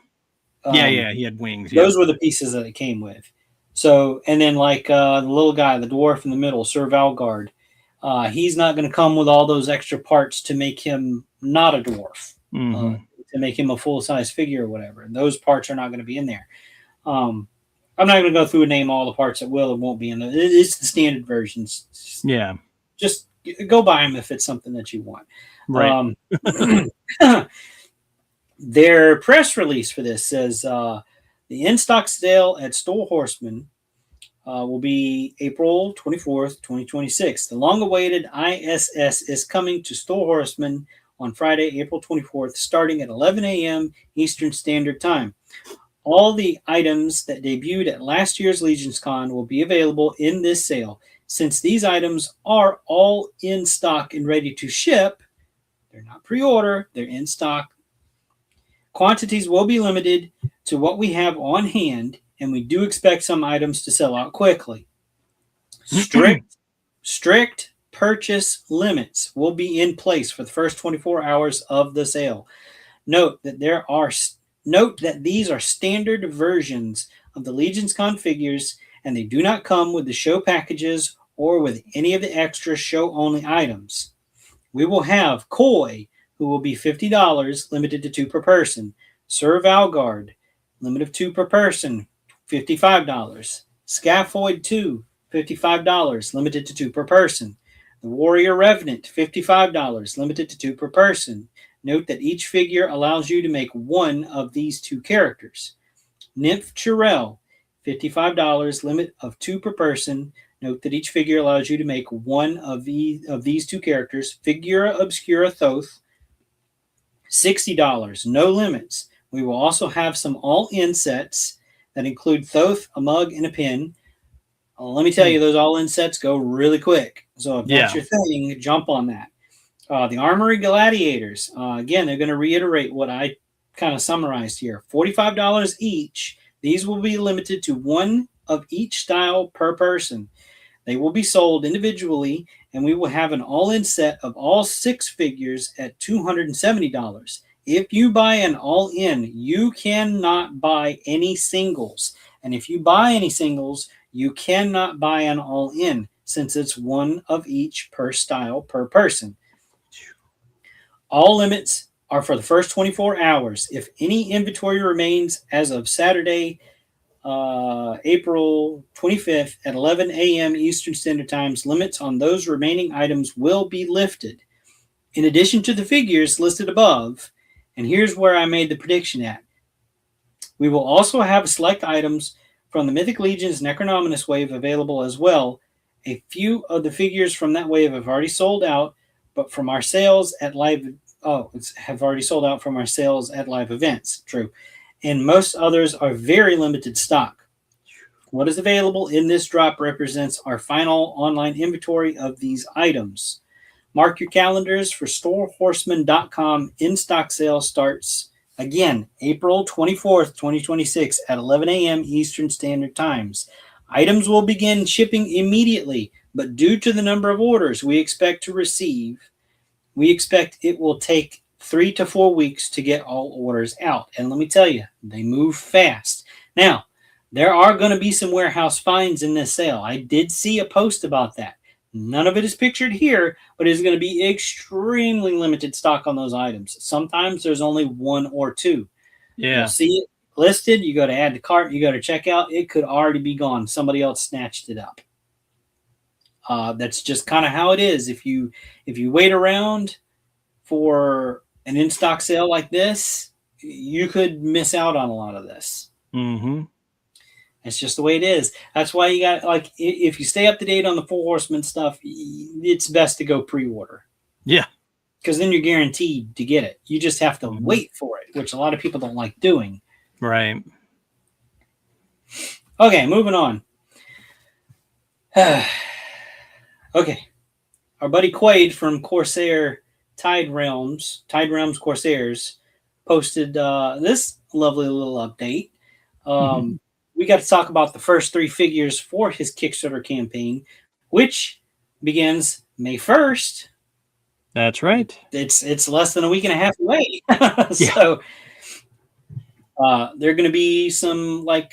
Yeah, he had wings. Those were the pieces that it came with. So, and then like the little guy, the dwarf in the middle, Sir Valgard, he's not going to come with all those extra parts to make him not a dwarf, to make him a full-size figure or whatever. And those parts are not going to be in there. I'm not going to go through and name all the parts that will and won't be in there. It's the standard versions. Yeah. Just go buy them if it's something that you want. Right. Their press release for this says the in-stock sale at Store Horseman will be April 24th, 2026. The long-awaited ISS is coming to Store Horseman on Friday, April 24th, starting at 11 a.m. Eastern Standard Time. All the items that debuted at last year's Legion's Con will be available in this sale. Since these items are all in stock and ready to ship, they're not pre-order, they're in stock. Quantities will be limited to what we have on hand, and we do expect some items to sell out quickly. Strict purchase limits will be in place for the first 24 hours of the sale. Note that these are standard versions of the Legion's Con figures, and they do not come with the show packages or with any of the extra show-only items. We will have Koi, who will be $50, limited to 2 per person. Sir Valgard, limit of 2 per person, $55. Scaphoid 2, $55, limited to 2 per person. The Warrior Revenant, $55, limited to 2 per person. Note that each figure allows you to make one of these 2 characters. Nymph Chirel, $55, limit of 2 per person. Note that each figure allows you to make one of these 2 characters. Figura Obscura Thoth, $60, no limits. We will also have some all-in sets that include Thoth, a mug, and a pin. Let me tell you, those all-in sets go really quick. So if that's your thing, jump on that. The Armory Gladiators, again, they're going to reiterate what I kind of summarized here. $45 each. These will be limited to 1 of each style per person. They will be sold individually, and we will have an all-in set of all 6 figures at $270. If you buy an all-in, you cannot buy any singles. And if you buy any singles, you cannot buy an all-in, since it's 1 of each per style per person. All limits are for the first 24 hours. If any inventory remains as of Saturday, April 25th at 11 a.m. Eastern Standard Time, limits on those remaining items will be lifted. In addition to the figures listed above, and here's where I made the prediction at, we will also have select items from the Mythic Legion's Necronominus wave available as well. A few of the figures from that wave have already sold out, but from our sales at live events. True. And most others are very limited stock. What is available in this drop represents our final online inventory of these items. Mark your calendars for storehorseman.com. In-stock sale starts, again, April 24th, 2026 at 11 a.m. Eastern Standard Times. Items will begin shipping immediately, but due to the number of orders we expect to receive, we expect it will take 3 to 4 weeks to get all orders out. And let me tell you, they move fast. Now, there are going to be some warehouse finds in this sale. I did see a post about that. None of it is pictured here, but it's going to be extremely limited stock on those items. Sometimes there's only 1 or 2. Yeah. You'll see it listed. You go to add to cart. You go to checkout. It could already be gone. Somebody else snatched it up. That's just kind of how it is. If you wait around for an in-stock sale like this, you could miss out on a lot of this. Mm-hmm. It's just the way it is. That's why you got, like, if you stay up to date on the Four Horsemen stuff, it's best to go pre-order. Yeah. Because then you're guaranteed to get it. You just have to wait for it, which a lot of people don't like doing. Right. Okay, moving on. Okay. Our buddy Quaid from Corsair Tide Realms Corsairs, posted this lovely little update. We got to talk about the first 3 figures for his Kickstarter campaign, which begins May 1st. That's right. It's less than a week and a half away. So there are going to be some like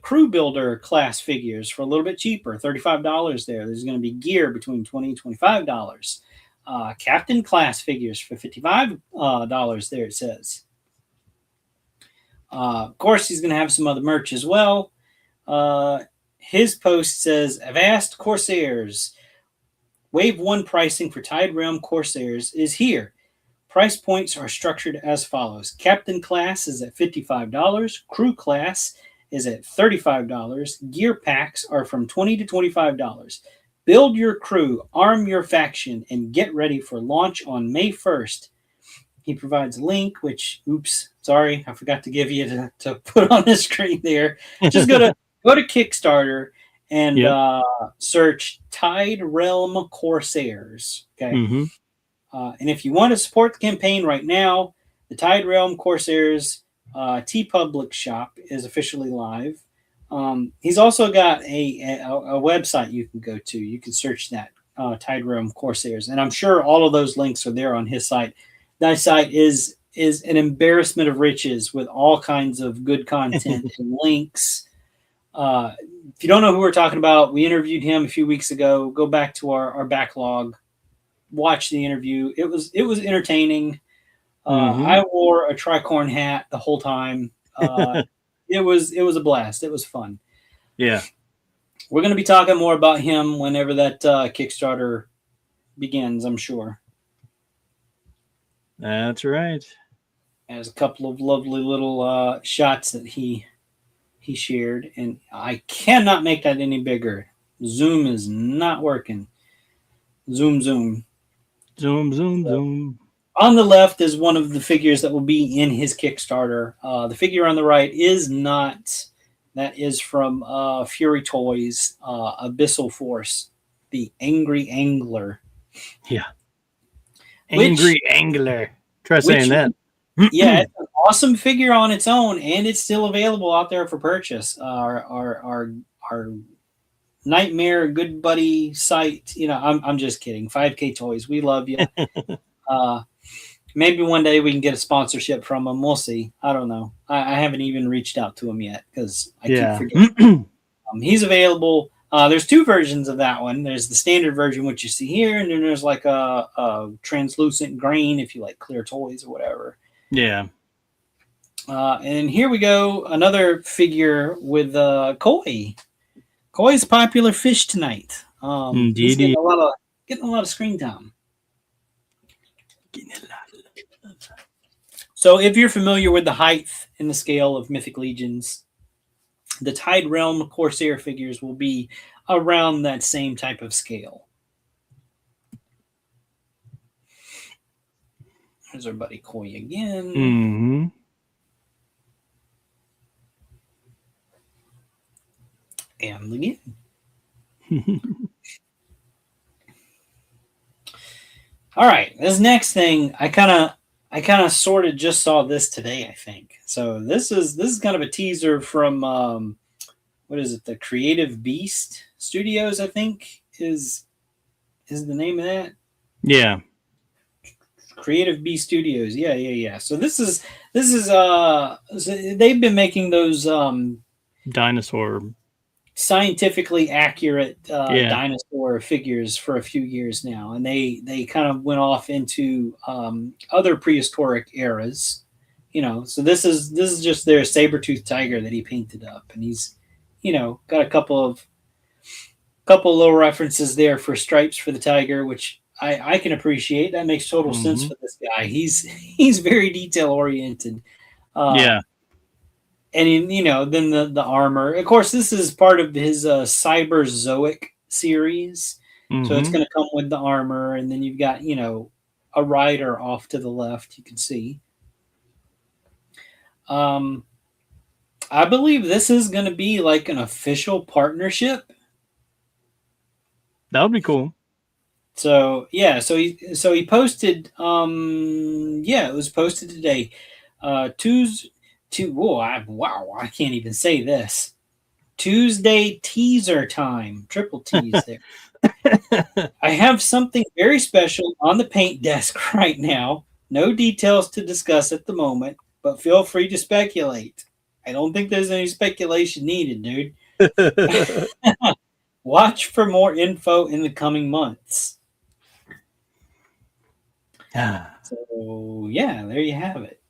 crew builder class figures for a little bit cheaper, $35 there. There's going to be gear between $20 and $25. Captain class figures for $55 there, it says. Of course, he's going to have some other merch as well. His post says, Avast Corsairs. Wave 1 pricing for Tide Realm Corsairs is here. Price points are structured as follows. Captain class is at $55. Crew class is at $35. Gear packs are from $20 to $25. Build your crew, arm your faction, and get ready for launch on May 1st. He provides a link, which, oops, sorry, I forgot to give you to put on the screen there. Just go to Kickstarter and search Tide Realm Corsairs. Okay. And if you want to support the campaign right now, the Tide Realm Corsairs TeePublic shop is officially live. He's also got a website you can go to. You can search that, Tide Realm Corsairs. And I'm sure all of those links are there on his site. That site is an embarrassment of riches with all kinds of good content and links. If you don't know who we're talking about, we interviewed him a few weeks ago. Go back to our backlog, watch the interview. It was entertaining. I wore a tricorn hat the whole time. It was a blast. It was fun. Yeah. We're going to be talking more about him whenever that Kickstarter begins, I'm sure. That's right. There's a couple of lovely little shots that he shared, and I cannot make that any bigger. Zoom is not working. Zoom. Zoom. On the left is one of the figures that will be in his Kickstarter. The figure on the right is not. That is from Fury Toys, Abyssal Force, the Angry Angler. Yeah. Angry Angler. Try saying that. Yeah, it's an awesome figure on its own, and it's still available out there for purchase. Our Nightmare Good Buddy site. You know, I'm just kidding. 5K Toys, we love you. Maybe one day we can get a sponsorship from them. We'll see. I don't know. I haven't even reached out to him yet because I keep forgetting. He's available. There's 2 versions of that one. There's the standard version, which you see here, and then there's like a translucent green if you like clear toys or whatever. Yeah. And here we go. Another figure with Koi. Koi's a popular fish tonight. Indeed. He's getting a lot of screen time. So if you're familiar with the height and the scale of Mythic Legions, the Tide Realm Corsair figures will be around that same type of scale. There's our buddy Koi again. And again. All right, this next thing, I kind of sort of just saw this today, I think. So this is kind of a teaser from what is it? The Creative Beast Studios, I think is the name of that. Yeah. Creative Beast Studios. Yeah. So this is so they've been making those dinosaur scientifically accurate dinosaur figures for a few years now, and they kind of went off into other prehistoric eras, you know. So this is just their saber-toothed tiger that he painted up, and he's, you know, got a couple of couple little references there for stripes for the tiger, which I can appreciate. That makes total sense for this guy. He's very detail oriented. Yeah. And then the armor. Of course, this is part of his Cyberzoic series, so it's going to come with the armor, and then you've got a rider off to the left. You can see. I believe this is going to be like an official partnership. That would be cool. So yeah, so he posted. It was posted today. Wow, I can't even say this. Tuesday teaser time. Triple T's there. I have something very special on the paint desk right now. No details to discuss at the moment, but feel free to speculate. I don't think there's any speculation needed, dude. Watch for more info in the coming months. So yeah, there you have it.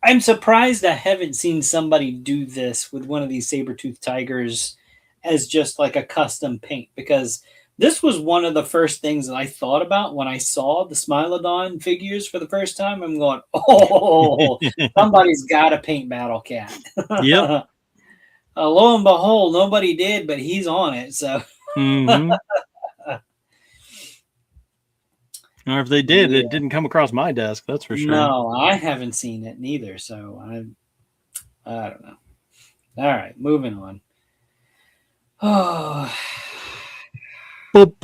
I'm surprised I haven't seen somebody do this with one of these saber-toothed tigers as just like a custom paint, because this was one of the first things that I thought about when I saw the Smilodon figures for the first time. I'm going, oh, somebody's got to paint Battle Cat. Yep. Lo and behold, nobody did, but he's on it. So. Or if they did, it didn't come across my desk. That's for sure. No, I haven't seen it neither. So I don't know. All right, moving on. Oh, I had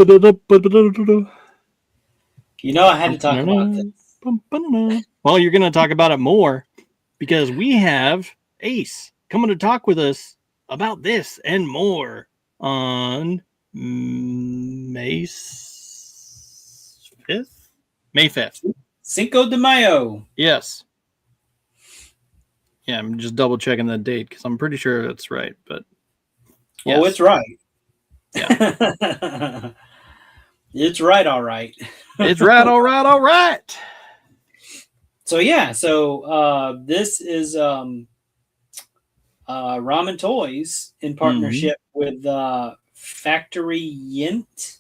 to talk about this. Well, you're going to talk about it more because we have Ace coming to talk with us about this and more on May 5th? May 5th. Cinco de Mayo. Yes. Yeah, I'm just double checking the date because I'm pretty sure it's right. But yes. Oh, it's right. Yeah. It's right, all right. It's right, all right, all right. So yeah, this is Ramen Toys in partnership with Factory Yent.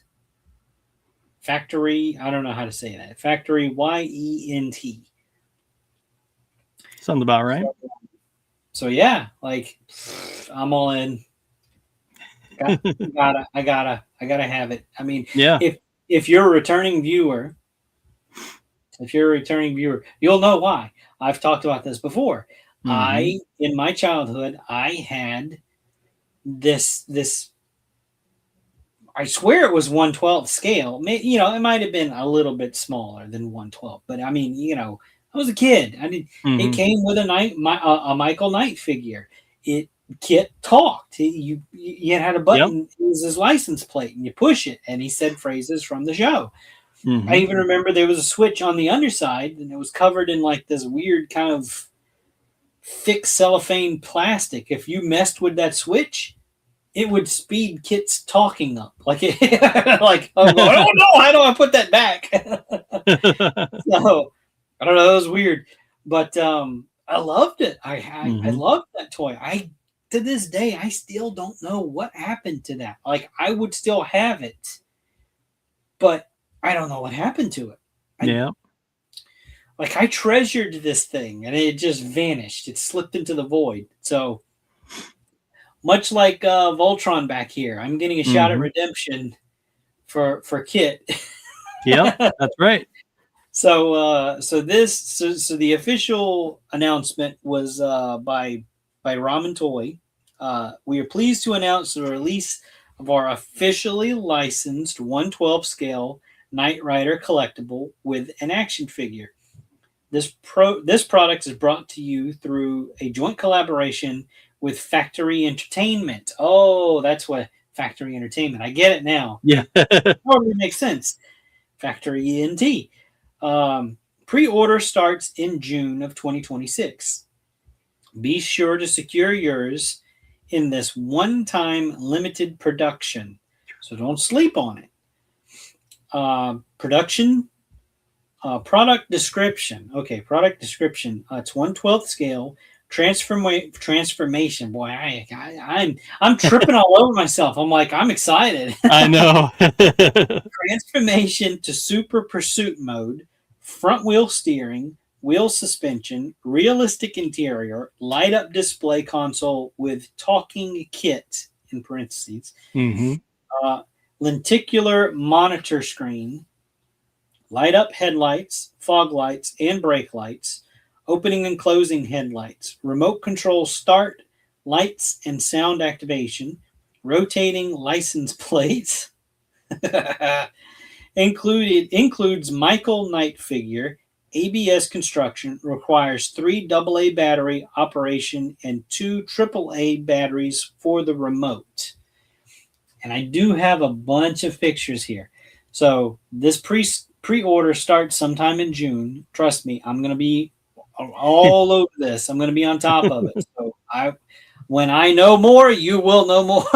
Factory, I don't know how to say that. Factory YENT. Sounds about right. So yeah, like I'm all in. I gotta have it. I mean, yeah. If you're a returning viewer, you'll know why. I've talked about this before. In my childhood, I had this. I swear it was 1/12 scale. It might have been a little bit smaller than 1/12, but I mean, I was a kid. It came with a Michael Knight figure. Kit talked. You had a button. It was his license plate, and you push it, and he said phrases from the show. I even remember there was a switch on the underside, and it was covered in like this weird kind of thick cellophane plastic. If you messed with that switch, it would speed Kit's talking up. Like, like I'm going, oh no, how do I put that back? So I don't know. That was weird, but I loved it. I loved that toy. To this day, I still don't know what happened to that. Like, I would still have it, but I don't know what happened to it. Like, I treasured this thing, and it just vanished. It slipped into the void. So, much like Voltron back here, I'm getting a shot at redemption for Kit. Yeah, that's right. So the official announcement was by Ramen Toy. We are pleased to announce the release of our officially licensed 1/12 scale Knight Rider collectible with an action figure. This product is brought to you through a joint collaboration with Factory Entertainment. Oh, that's what Factory Entertainment. I get it now. Yeah. Totally makes sense. Factory ENT. Pre-order starts in June of 2026. Be sure to secure yours in this one-time limited production. So don't sleep on it. Product description. Okay, product description. It's 1/12 scale. transformation. Boy, I'm tripping all over myself. I'm like, I'm excited. I know. Transformation to super pursuit mode, front wheel steering, wheel suspension, realistic interior, light up display console with talking kit in parentheses, Mm-hmm. lenticular monitor screen, light up headlights, fog lights, and brake lights, opening and closing headlights, remote control start, lights and sound activation, rotating license plates. Includes Michael Knight figure, ABS construction, requires 3 AA battery operation and 2 AAA batteries for the remote. And I do have a bunch of pictures here. So this pre-order starts sometime in June. Trust me, I'm going to be all over this. I'm going to be on top of it. So when I know more, you will know more.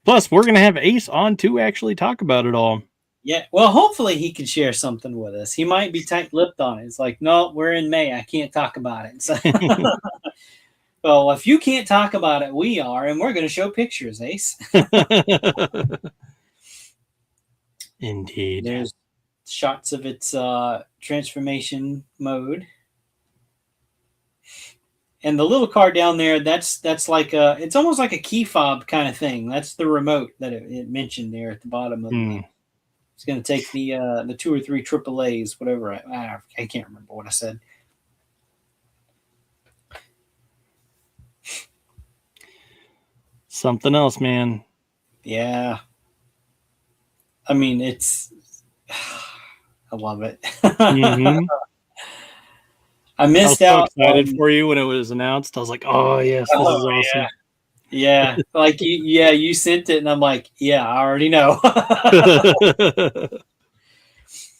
Plus, we're going to have Ace on to actually talk about it all. Yeah, well, hopefully he can share something with us. He might be tight-lipped on it. It's like, no, we're in May. I can't talk about it. So, well, if you can't talk about it, we are, and we're going to show pictures, Ace. Indeed. There's shots of its transformation mode. And the little car down there, that's like it's almost like a key fob kind of thing. That's the remote that it mentioned there at the bottom of the. It's going to take the 2 or 3 AAAs, whatever. I can't remember what I said. Something else, man. Yeah. I mean, I love it. Mm-hmm. I missed out. I was so excited for you when it was announced. I was like, oh, yes, this is awesome. Yeah. Like, you sent it, and I'm like, yeah, I already know.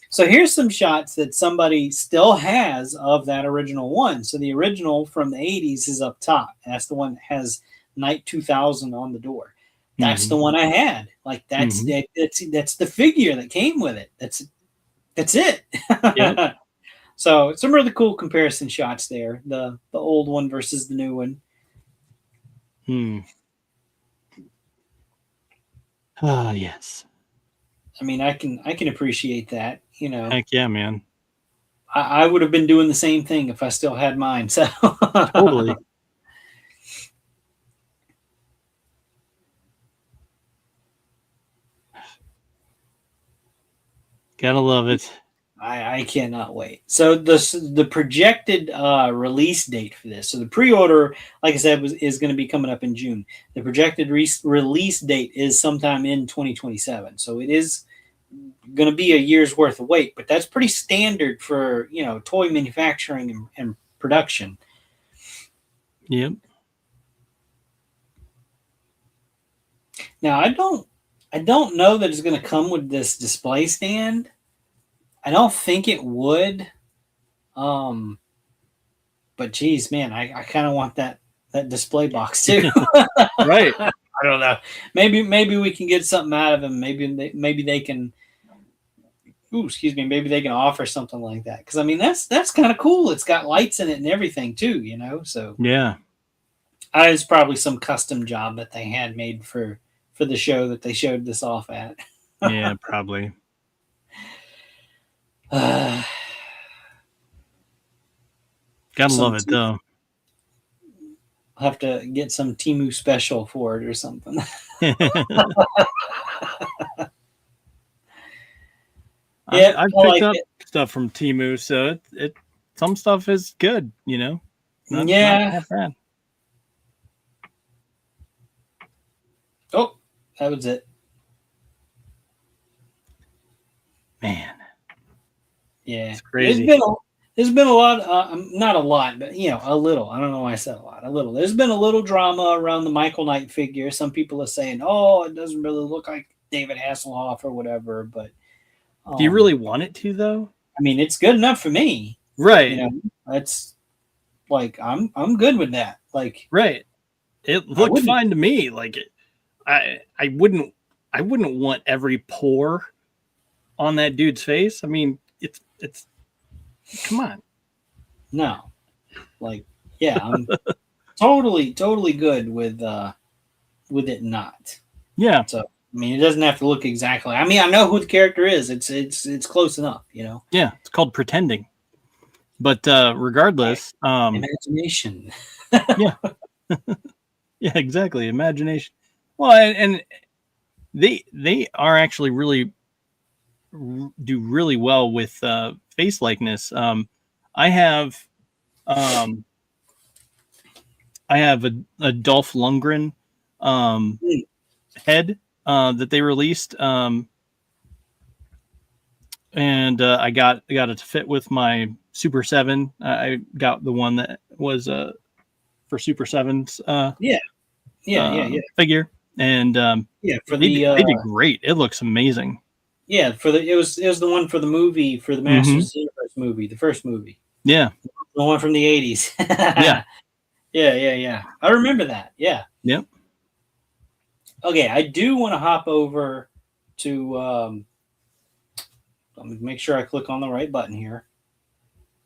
So here's some shots that somebody still has of that original one. So the original from the 80s is up top. That's the one that has Night 2000 on the door. That's the one I had. Like that's the figure that came with it. That's it. Yep. So some really cool comparison shots there. The old one versus the new one. Ah, yes. I mean, I can appreciate that. You know. Heck yeah, man. I would have been doing the same thing if I still had mine. So totally. Gotta love it. I cannot wait. So the projected release date for this. So the pre-order, like I said, is going to be coming up in June. The projected release date is sometime in 2027. So it is going to be a year's worth of wait, but that's pretty standard for toy manufacturing and production. Yep. Now I don't know that it's going to come with this display stand. I don't think it would. But geez, man, I kind of want that display box too. Right. I don't know. Maybe we can get something out of them. Maybe they can. Ooh, excuse me. Maybe they can offer something like that. Because I mean, that's kind of cool. It's got lights in it and everything too. So yeah. It's probably some custom job that they had made for the show that they showed this off at. Yeah, probably. Gotta love it though. I'll have to get some Temu special for it or something. Yeah, I've picked up stuff from Temu, so it some stuff is good, Not bad. Oh, that was it. Man. Yeah, it's crazy. There's been a lot, not a lot, but a little. I don't know why I said a lot. A little. There's been a little drama around the Michael Knight figure. Some people are saying, "Oh, it doesn't really look like David Hasselhoff or whatever." But do you really want it to, though? I mean, it's good enough for me, right? That's like I'm good with that. Like, right? It looked fine to me. Like, I wouldn't want every pore on that dude's face. I mean, it's come on. No. Like, yeah, I'm totally good with it not. Yeah. So I mean, it doesn't have to look exactly. I mean, I know who the character is. It's close enough, you know. Yeah, it's called pretending. But regardless, imagination. Yeah. Yeah, exactly. Imagination. Well, and they are actually really do really well with face likeness. I have um, I have a Dolph Lundgren head that they released, and I got it to fit with my Super 7. I got the one that was for Super 7's figure, and for they did great. It looks amazing. Yeah, it was the one for the movie, for the Masters of the Universe movie, the first movie. Yeah, the one from the 80s. Yeah. I remember that. Yeah. Yep. Okay, I do want to hop over to. Let me make sure I click on the right button here.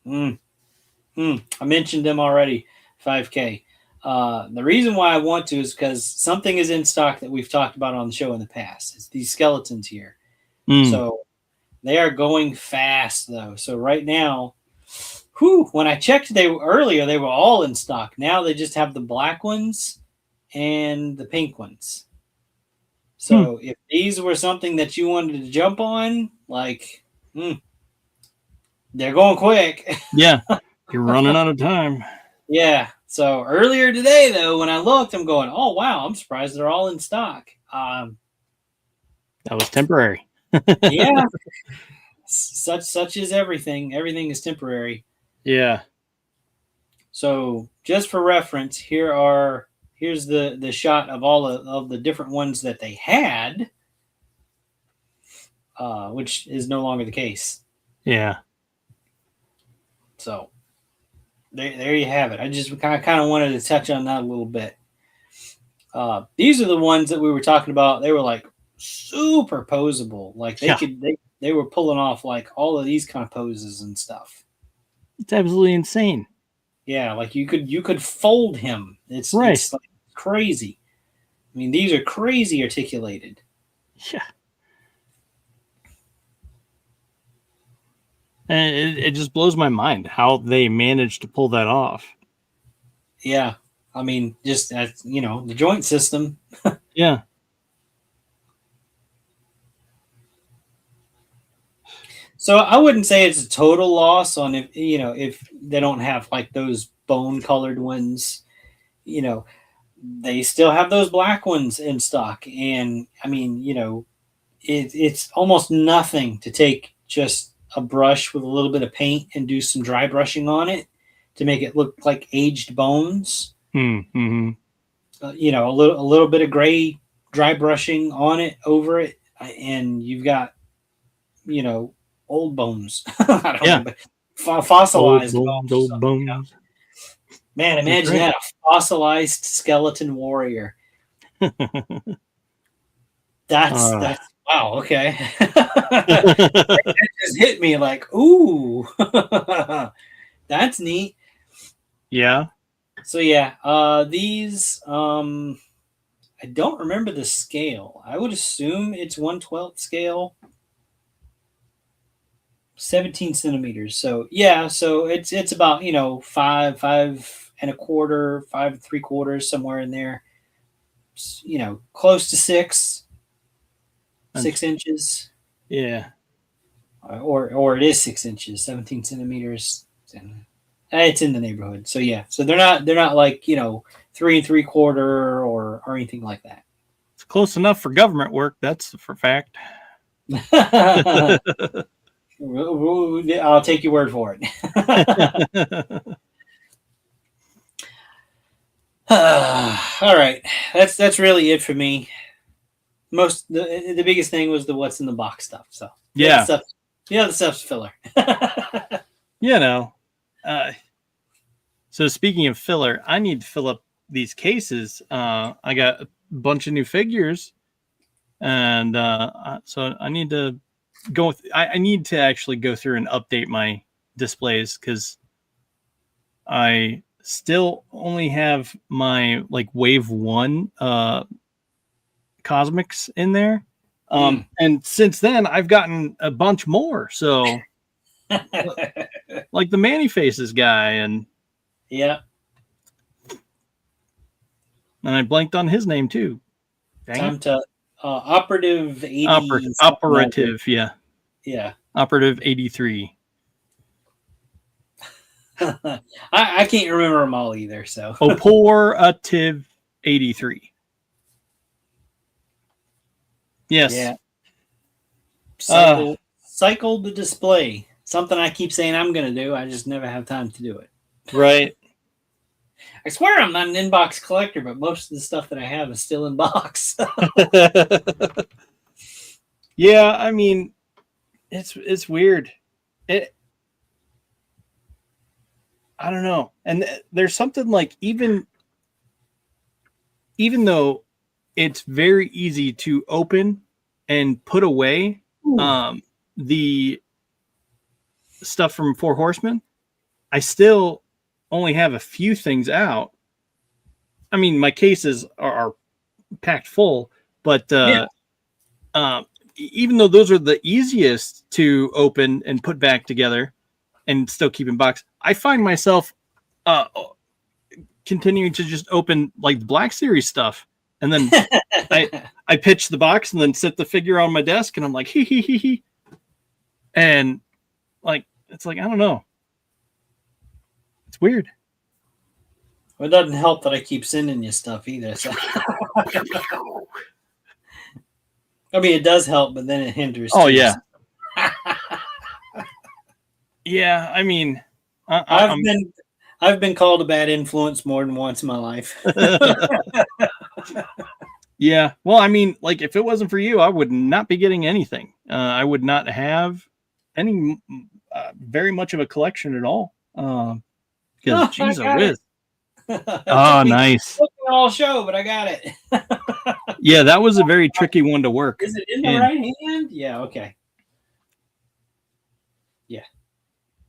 I mentioned them already. 5K. The reason why I want to is because something is in stock that we've talked about on the show in the past. It's these skeletons here. So they are going fast though. So right now, when I checked earlier, they were all in stock. Now they just have the black ones and the pink ones. So if these were something that you wanted to jump on, like, they're going quick. Yeah, you're running out of time. Yeah. So earlier today, though, when I looked, I'm going, oh, wow, I'm surprised they're all in stock. That was temporary. Yeah. Such is everything. Everything is temporary. Yeah. So just for reference, here's the shot of all of the different ones that they had, which is no longer the case. Yeah. So there you have it. I just kind of wanted to touch on that a little bit. These are the ones that we were talking about. They were like super posable. Like they were pulling off like all of these kind of poses and stuff. It's absolutely insane. Yeah, like you could fold him. It's like crazy. I mean, these are crazy articulated. Yeah. And it just blows my mind how they managed to pull that off. Yeah. I mean, just as the joint system. Yeah. So I wouldn't say it's a total loss on if they don't have like those bone colored ones. They still have those black ones in stock, and I mean, it's almost nothing to take just a brush with a little bit of paint and do some dry brushing on it to make it look like aged bones. Mm-hmm. A little bit of gray dry brushing on it, over it, and you've got old bones. I don't know, but fossilized old bones. Man, imagine that, a fossilized skeleton warrior. That's wow. Okay, that just hit me like, ooh, that's neat. Yeah. So yeah, these I don't remember the scale. I would assume it's 1/12 scale, 17 centimeters. So yeah, so it's about 5 and a quarter, 5 3/4, somewhere in there. Close to 6 inches. Yeah. Or it is 6 inches, 17 centimeters. It's in the neighborhood. So yeah, so they're not like 3 3/4 or anything like that. It's close enough for government work. That's for fact. I'll take your word for it. All right, that's really it for me. The biggest thing was the what's in the box stuff. So yeah, the stuff's filler. So speaking of filler, I need to fill up these cases. I got a bunch of new figures, and so I need to go. I need to actually go through and update my displays because I still only have my like wave 1 cosmics in there. And since then I've gotten a bunch more. So like the Manny Faces guy and yeah. And I blanked on his name too. Dang Time it. to Operative 80. Operative, yeah. Yeah. Operative 83. I can't remember them all either. So Operative 83. Yes. Yeah. Cycle the display. Something I keep saying I'm going to do. I just never have time to do it. Right. I swear I'm not an inbox collector, but most of the stuff that I have is still in box. Yeah, I mean, it's weird. I don't know. And there's something like even though it's very easy to open and put away the stuff from Four Horsemen, I still only have a few things out. I mean, my cases are packed full, but even though those are the easiest to open and put back together and still keep in box, I find myself continuing to just open like the Black Series stuff. And then I pitch the box and then set the figure on my desk and I'm like, hee. And like, it's like, I don't know. It's weird. Well, it doesn't help that I keep sending you stuff either. So. I mean, it does help, but then it hinders. Oh, yeah. Yeah, I mean, I've been called a bad influence more than once in my life. Yeah, well, I mean, like if it wasn't for you, I would not be getting anything. I would not have any very much of a collection at all. Because geez, I whiz. Oh, nice. All show, but I got it. Yeah, that was a very tricky one to work. Is it in the right hand? Yeah. Okay. Yeah.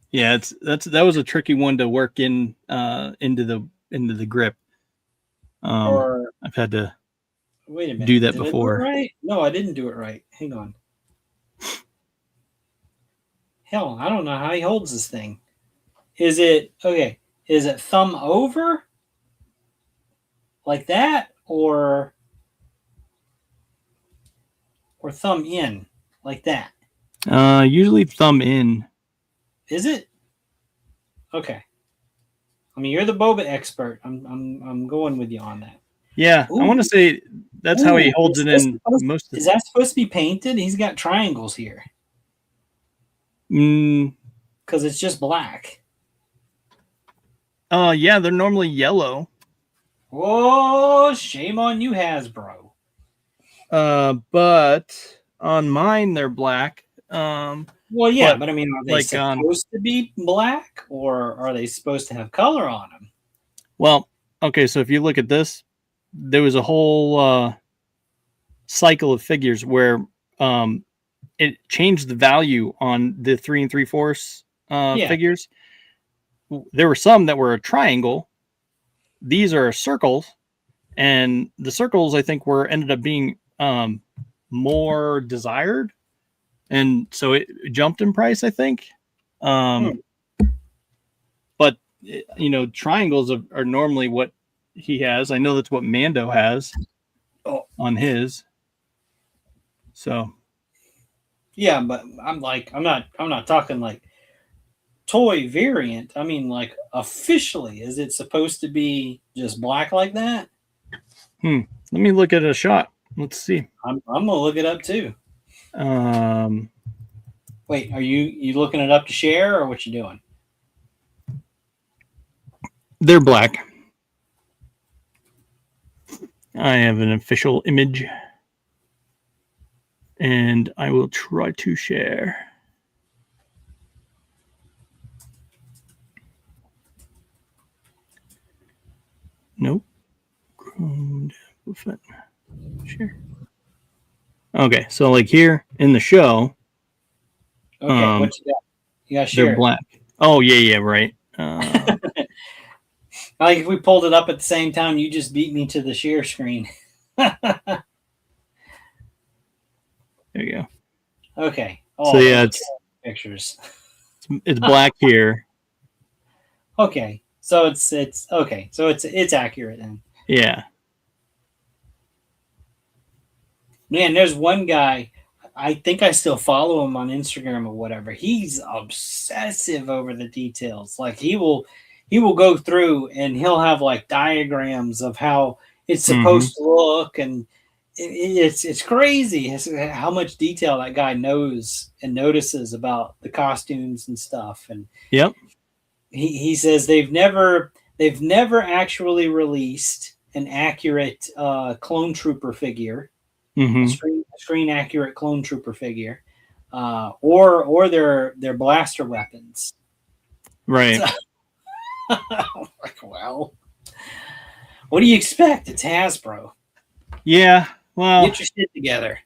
Yeah, that was a tricky one to work in into the grip. I've had to wait a minute. Do that before. Right? No, I didn't do it right. Hang on. Hell, I don't know how he holds this thing. Is it okay? Is it thumb over? Like that, or thumb in like that? Usually thumb in. Is it? Okay. I mean, you're the boba expert. I'm going with you on that. Yeah, ooh. I want to say that's how he holds it in most of the... Is that supposed to be painted? He's got triangles here. Because it's just black. Yeah, they're normally yellow. Oh, shame on you, Hasbro. But on mine they're black. Well, yeah, but I mean, are they like supposed to be black, or are they supposed to have color on them? Well, okay, so if you look at this, there was a whole cycle of figures where it changed the value on the 3 3/4 figures. There were some that were a triangle. These are circles, and the circles I think ended up being more desired, and so it jumped in price, I think. But you know, triangles are normally what he has. I know that's what Mando has on his. So yeah, but I'm not talking like toy variant. I mean, like officially, is it supposed to be just black like that? Let me look at a shot. Let's see. I'm gonna look it up too. Wait, are you looking it up to share, or what you doing? They're black. I have an official image, and I will try to share. Nope. Sure. Okay, so like here in the show. Okay, what you got? You got share. They're black. Oh yeah, right. Like if we pulled it up at the same time, you just beat me to the share screen. There you go. Okay. Oh, so yeah, it's pictures. It's black here. Okay. So it's okay. So it's accurate then. Yeah. Man, there's one guy. I think I still follow him on Instagram or whatever. He's obsessive over the details. Like he will go through and he'll have like diagrams of how it's supposed to look, and it's crazy how much detail that guy knows and notices about the costumes and stuff. And yep, he says they've never actually released an accurate clone trooper figure. A screen accurate clone trooper figure, or their blaster weapons. Right. So, like, well, what do you expect? It's Hasbro. Yeah. Well, get your shit together.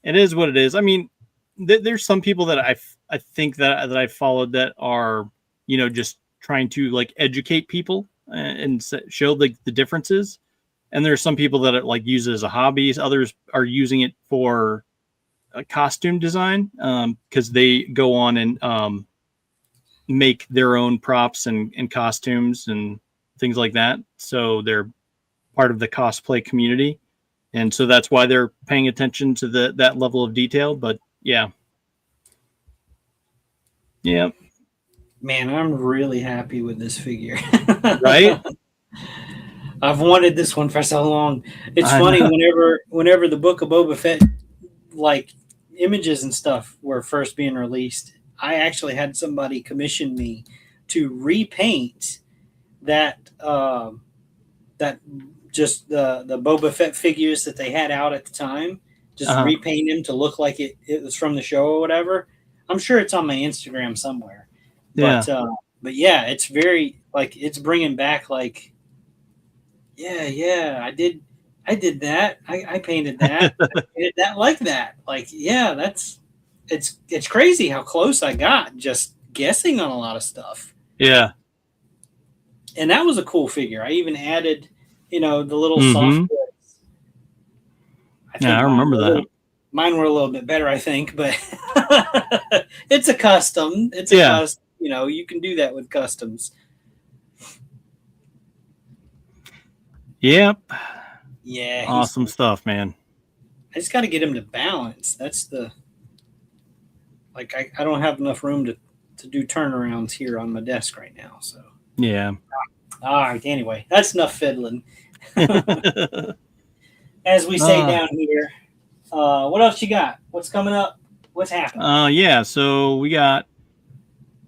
It is what it is. I mean, there's some people that I think that I followed that are, you know, just trying to like educate people and show like the differences. And there's some people that like use it as a hobby. Others are using it for a costume design because they go on and make their own props and costumes and things like that. So they're part of the cosplay community. And so that's why they're paying attention to that level of detail. But yeah. Yeah. Man, I'm really happy with this figure. Right? I've wanted this one for so long. It's funny whenever the Book of Boba Fett like images and stuff were first being released, I actually had somebody commission me to repaint that that just the Boba Fett figures that they had out at the time. Just repaint them to look like it was from the show or whatever. I'm sure it's on my Instagram somewhere. But but yeah, it's very like it's bringing back like. Yeah, I did that. I painted that. I painted that like that. Like, yeah, it's crazy how close I got just guessing on a lot of stuff. Yeah. And that was a cool figure. I even added, you know, the little soft goods. I remember that. Mine were a little bit better, I think, but it's a custom. It's a custom. You know, you can do that with customs. Yep. Yeah. Awesome stuff, man. I just got to get him to balance. That's the like I don't have enough room to do turnarounds here on my desk right now. So yeah. All right. Anyway, that's enough fiddling. As we say down here, what else you got? What's coming up? What's happening? Yeah. So we got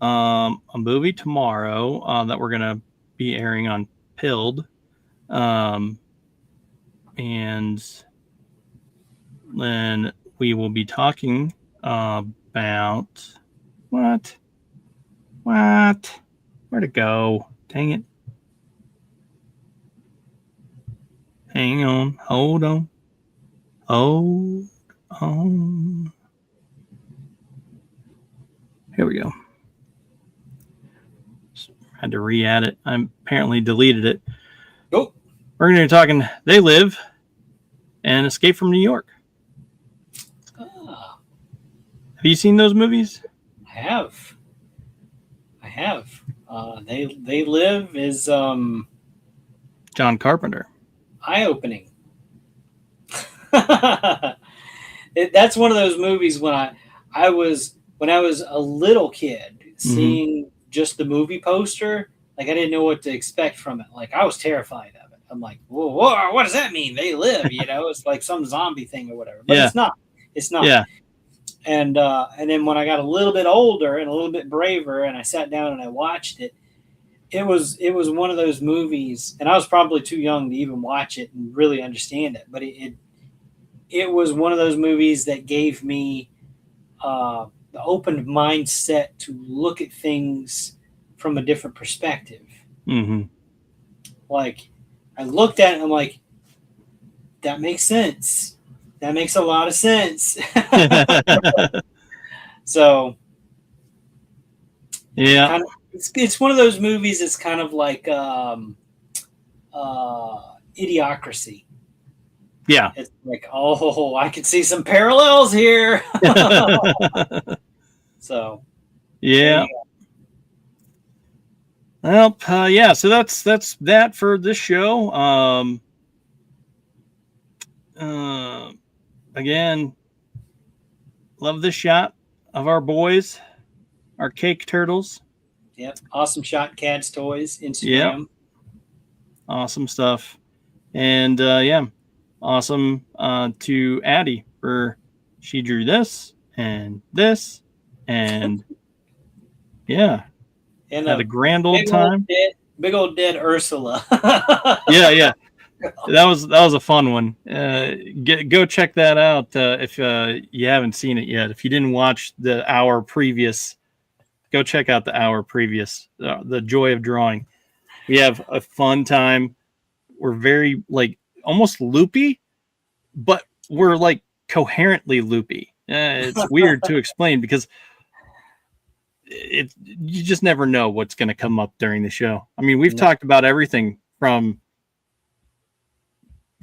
a movie tomorrow that we're gonna be airing on Pilled. And then we will be talking about what? Where'd it go? Dang it. Hang on. Hold on. Here we go. Had to re-add it. I apparently deleted it. Oh. We're going to be talking They Live and Escape from New York. Have you seen those movies? I have. They Live is John Carpenter. Eye-opening. That's one of those movies when I was a little kid seeing just the movie poster, like I didn't know what to expect from it. Like I was terrified of it. I'm like, whoa, what does that mean? They live, you know? It's like some zombie thing or whatever. But it's not. It's not. Yeah. And then when I got a little bit older and a little bit braver, and I sat down and I watched it, it was one of those movies, and I was probably too young to even watch it and really understand it. But it was one of those movies that gave me the open mindset to look at things from a different perspective. Mm-hmm. Like I looked at it and I'm like, that makes sense. That makes a lot of sense. So yeah, It's one of those movies. It's kind of like Idiocracy. Yeah. It's like, oh, I can see some parallels here. So, yeah. Well, yeah. So that's that for this show. Again, love this shot of our boys, our cake turtles. Yep. Awesome shot, Cats Toys, Instagram. Yep. Awesome stuff. And yeah, awesome to Addie for she drew this and yeah, and had a grand old time. Big old dead Ursula. yeah. That was a fun one. Go check that out if you haven't seen it yet. If you didn't watch the hour previous, go check out the hour previous. The joy of drawing. We have a fun time. We're very like almost loopy, but we're like coherently loopy. It's weird to explain because you just never know what's going to come up during the show. I mean, we've talked about everything from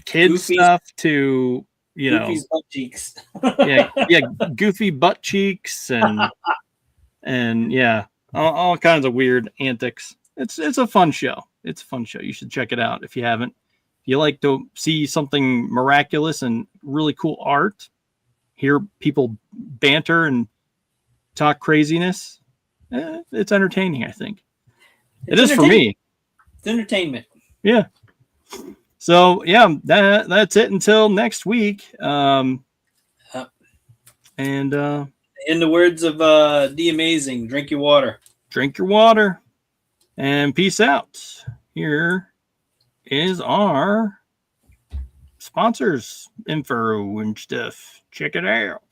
kids stuff to Goofy's butt cheeks. yeah, goofy butt cheeks and yeah, all kinds of weird antics. It's a fun show. It's a fun show. You should check it out if you haven't. If you like to see something miraculous and really cool art, hear people banter and talk craziness, it's entertaining, I think. It is for me. It's entertainment. Yeah. So yeah, that's it until next week. And in the words of The Amazing, drink your water. Drink your water. And peace out. Here is our sponsors info and stuff. Check it out.